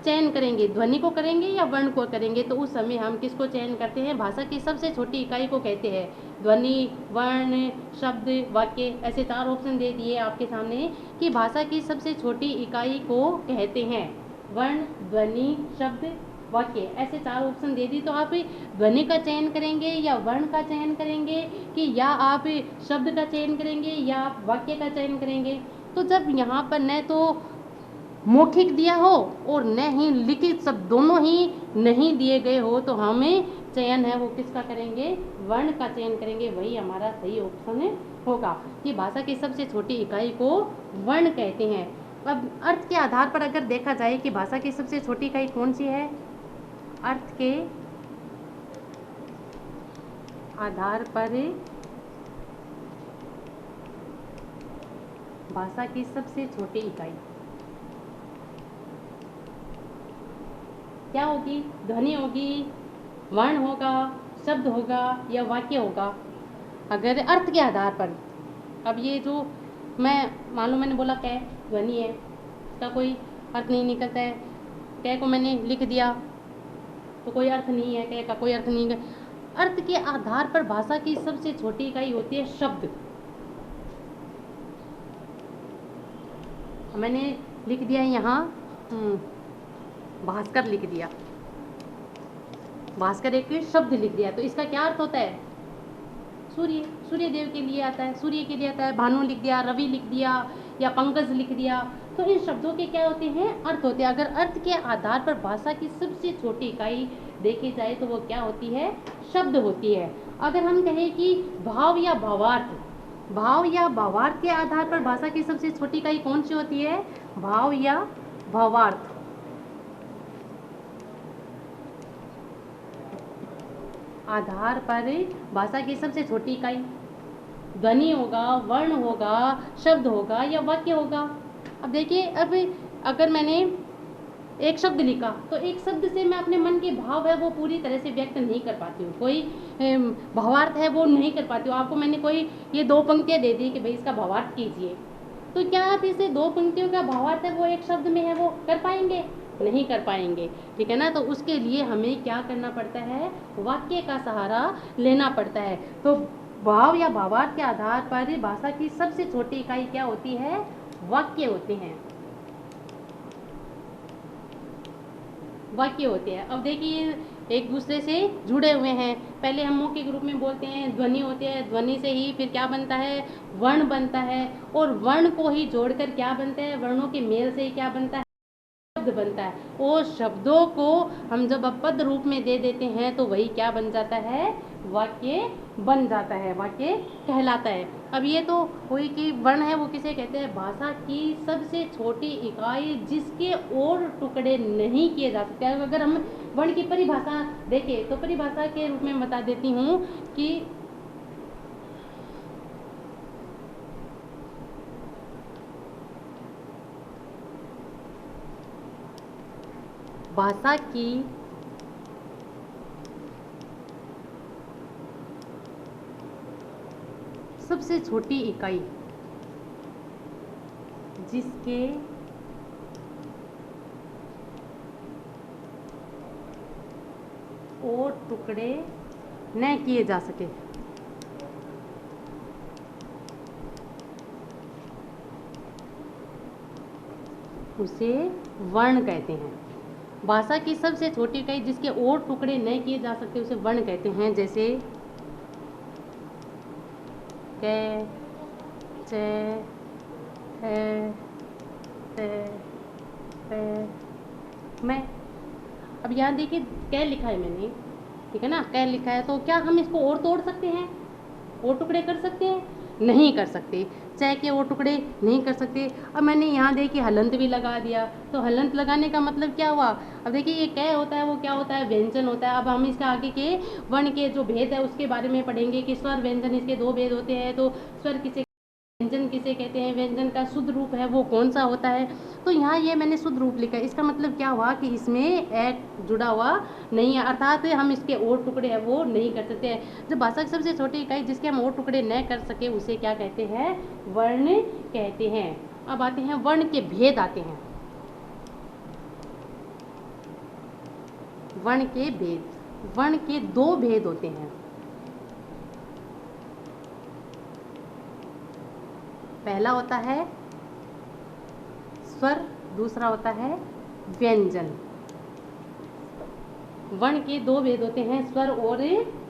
चयन करेंगे, ध्वनि को करेंगे या वर्ण को करेंगे। तो उस समय हम किसको चयन करते हैं, भाषा की सबसे छोटी इकाई को कहते हैं ध्वनि, वर्ण, शब्द, वाक्य। ऐसे 4 ऑप्शन दे दिए आपके सामने कि भाषा की सबसे छोटी इकाई को कहते हैं वर्ण, ध्वनि, शब्द, वाक्य। ऐसे 4 ऑप्शन दे दी, तो आप ध्वनि का चयन करेंगे या वर्ण का चयन करेंगे, कि या आप शब्द का चयन करेंगे या आप वाक्य का चयन करेंगे। तो जब यहाँ पर न तो मौखिक दिया हो और न ही लिखित, सब दोनों ही नहीं दिए गए हो, तो हमें चयन है वो किसका करेंगे, वर्ण का चयन करेंगे। वही हमारा सही ऑप्शन होगा कि भाषा की सबसे छोटी इकाई को वर्ण कहते हैं। अब अर्थ के आधार पर अगर देखा जाए कि भाषा की सबसे छोटी इकाई कौन सी है, अर्थ के आधार पर भाषा की सबसे छोटी इकाई, क्या होगी? ध्वनि होगी, वर्ण होगा, शब्द होगा या वाक्य होगा? अगर अर्थ के आधार पर, अब ये जो मान लो मैंने बोला कै ध्वनि है, इसका कोई अर्थ नहीं निकलता है। कै को मैंने लिख दिया तो कोई अर्थ नहीं है, कै का कोई अर्थ नहीं है। अर्थ के आधार पर भाषा की सबसे छोटी इकाई होती है शब्द। मैंने लिख दिया यहाँ भास्कर लिख दिया, भास्कर एक शब्द लिख दिया, तो इसका क्या अर्थ होता है? सूर्य, सूर्य देव के लिए आता है, सूर्य के लिए आता है। भानु लिख दिया, रवि लिख दिया या पंकज लिख दिया, तो इन शब्दों के क्या होते हैं? अर्थ होते हैं। अगर अर्थ के आधार पर भाषा की सबसे छोटी इकाई देखी जाए तो वो क्या होती है? शब्द होती है। अगर हम कहें कि भाव या भावार्थ, भाव या भावार्थ के आधार पर भाषा की सबसे छोटी इकाई कौन सी होती है? भाव या भावार्थ। आधार पर भाषा की सबसे छोटी इकाई ध्वनि होगा, वर्ण होगा, शब्द होगा या वाक्य होगा। अब देखिए, अब अगर मैंने एक शब्द लिखा तो एक शब्द से मैं अपने मन के भाव है वो पूरी तरह से व्यक्त नहीं कर पाती हूँ, कोई भावार्थ है वो नहीं कर पाती हूँ। आपको मैंने कोई ये 2 पंक्तियाँ दे दी कि भाई इसका भावार्थ कीजिए, तो क्या आप इसे 2 पंक्तियों का भावार्थ है वो एक शब्द में है वो कर पाएंगे? नहीं कर पाएंगे, ठीक है ना। तो उसके लिए हमें क्या करना पड़ता है? वाक्य का सहारा लेना पड़ता है। तो भाव या भावार्थ के आधार पर भाषा की सबसे छोटी इकाई क्या होती है? वाक्य होते हैं, वाक्य होते हैं। अब देखिए, एक दूसरे से जुड़े हुए हैं। पहले हम मौखिक रूप में बोलते हैं, ध्वनि होती है, ध्वनि से ही फिर क्या बनता है? वर्ण बनता है, और वर्ण को ही जोड़कर क्या बनता है? वर्णों के मेल से ही क्या बनता है? शब्द बनता है। और शब्दों को हम जब पद रूप में दे देते हैं तो वही क्या बन जाता है? वाक्य बन जाता है, वाक्य कहलाता है। अब ये तो हुई कि वर्ण है वो किसे कहते हैं? भाषा की सबसे छोटी इकाई जिसके और टुकड़े नहीं किए जा सकते। अगर हम वर्ण की परिभाषा देखें तो परिभाषा के रूप में बता देती हूँ कि भाषा की सबसे छोटी इकाई जिसके और टुकड़े न किए जा सके उसे वर्ण कहते हैं। भाषा की सबसे छोटी इकाई जिसके और टुकड़े न किए जा सकते उसे वर्ण कहते हैं। जैसे कै, चे, है, ते, पे, मैं। अब यहाँ देखिए, कै लिखा है मैंने, ठीक है ना, कै लिखा है, तो क्या हम इसको और तोड़ सकते हैं? और टुकड़े कर सकते हैं? नहीं कर सकते। चाय के और टुकड़े नहीं कर सकते। अब मैंने यहाँ देखिए हलंत भी लगा दिया, तो हलंत लगाने का मतलब क्या हुआ? अब देखिए, ये कै होता है वो क्या होता है? व्यंजन होता है। अब हम इसका आगे के वर्ण के जो भेद है उसके बारे में पढ़ेंगे कि स्वर व्यंजन, इसके 2 भेद होते हैं। तो स्वर किसे, व्यंजन किसे कहते हैं, व्यंजन का शुद्ध रूप है वो कौन सा होता है। तो यहाँ ये मैंने शुद्ध रूप लिखा है, इसका मतलब क्या हुआ कि इसमें एक जुड़ा हुआ नहीं है, अर्थात हम इसके और टुकड़े हैं वो नहीं कर सकते हैं। जब भाषा की सबसे छोटी इकाई जिसके हम और टुकड़े न कर सके उसे क्या कहते हैं? वर्ण कहते हैं। अब आते हैं वर्ण के भेद आते हैं। वर्ण के भेद, वर्ण के 2 भेद होते हैं। पहला होता है स्वर, दूसरा होता है व्यंजन। वर्ण के 2 भेद होते हैं, स्वर और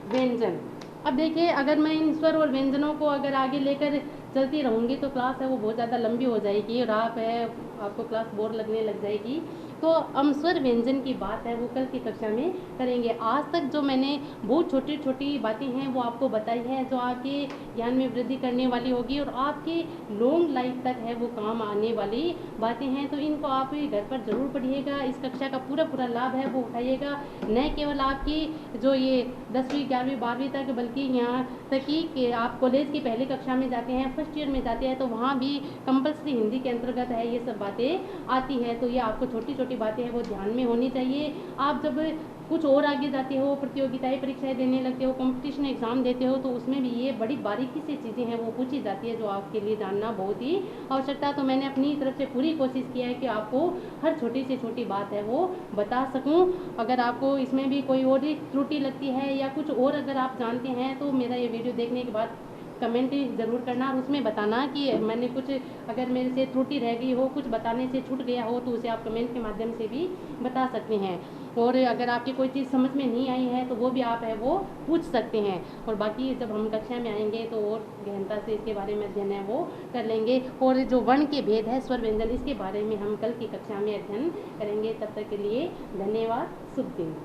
व्यंजन। अब देखिए, अगर मैं इन स्वर और व्यंजनों को अगर आगे लेकर चलती रहूँगी तो क्लास है वो बहुत ज़्यादा लंबी हो जाएगी और आपको क्लास बोर लगने लग जाएगी। तो हम स्वर व्यंजन की बात है वो कल की कक्षा में करेंगे। आज तक जो मैंने बहुत छोटी छोटी बातें हैं वो आपको बताई है, जो आपके ज्ञान में वृद्धि करने वाली होगी और आपके लॉन्ग लाइफ तक है वो काम आने वाली बातें हैं। तो इनको आप घर पर ज़रूर पढ़िएगा, इस कक्षा का पूरा लाभ है वो उठाइएगा। न केवल आपकी जो ये 10वीं 11वीं 12वीं तक, बल्कि यहाँ तक कि आप कॉलेज की पहली कक्षा में जाते हैं, फर्स्ट ईयर में जाते हैं, तो वहाँ भी कंपल्सरी हिंदी के अंतर्गत है ये सब बातें आती है। तो ये आपको छोटी छोटी छोटी बातें हैं वो ध्यान में होनी चाहिए। आप जब कुछ और आगे जाते हो, प्रतियोगिताएँ परीक्षाएँ देने लगते हो, कॉम्पिटिशन एग्ज़ाम देते हो, तो उसमें भी ये बड़ी बारीकी से चीज़ें हैं वो पूछी जाती है, जो आपके लिए जानना बहुत ही आवश्यकता। तो मैंने अपनी तरफ से पूरी कोशिश किया है कि आपको हर छोटी से छोटी बात है वो बता सकूँ। अगर आपको इसमें भी कोई और ही त्रुटि लगती है या कुछ और अगर आप जानते हैं, तो मेरा ये वीडियो देखने के बाद कमेंट ज़रूर करना और उसमें बताना कि मैंने कुछ अगर मेरे से त्रुटि रह गई हो, कुछ बताने से छूट गया हो, तो उसे आप कमेंट के माध्यम से भी बता सकते हैं। और अगर आपकी कोई चीज़ समझ में नहीं आई है, तो वो भी आप है वो पूछ सकते हैं। और बाकी जब हम कक्षा में आएंगे तो और गहनता से इसके बारे में अध्ययन है वो कर लेंगे। और जो वर्ण के भेद है, स्वर व्यंजन, इसके बारे में हम कल की कक्षा में अध्ययन करेंगे। तब तक के लिए धन्यवाद। शुभ दिन।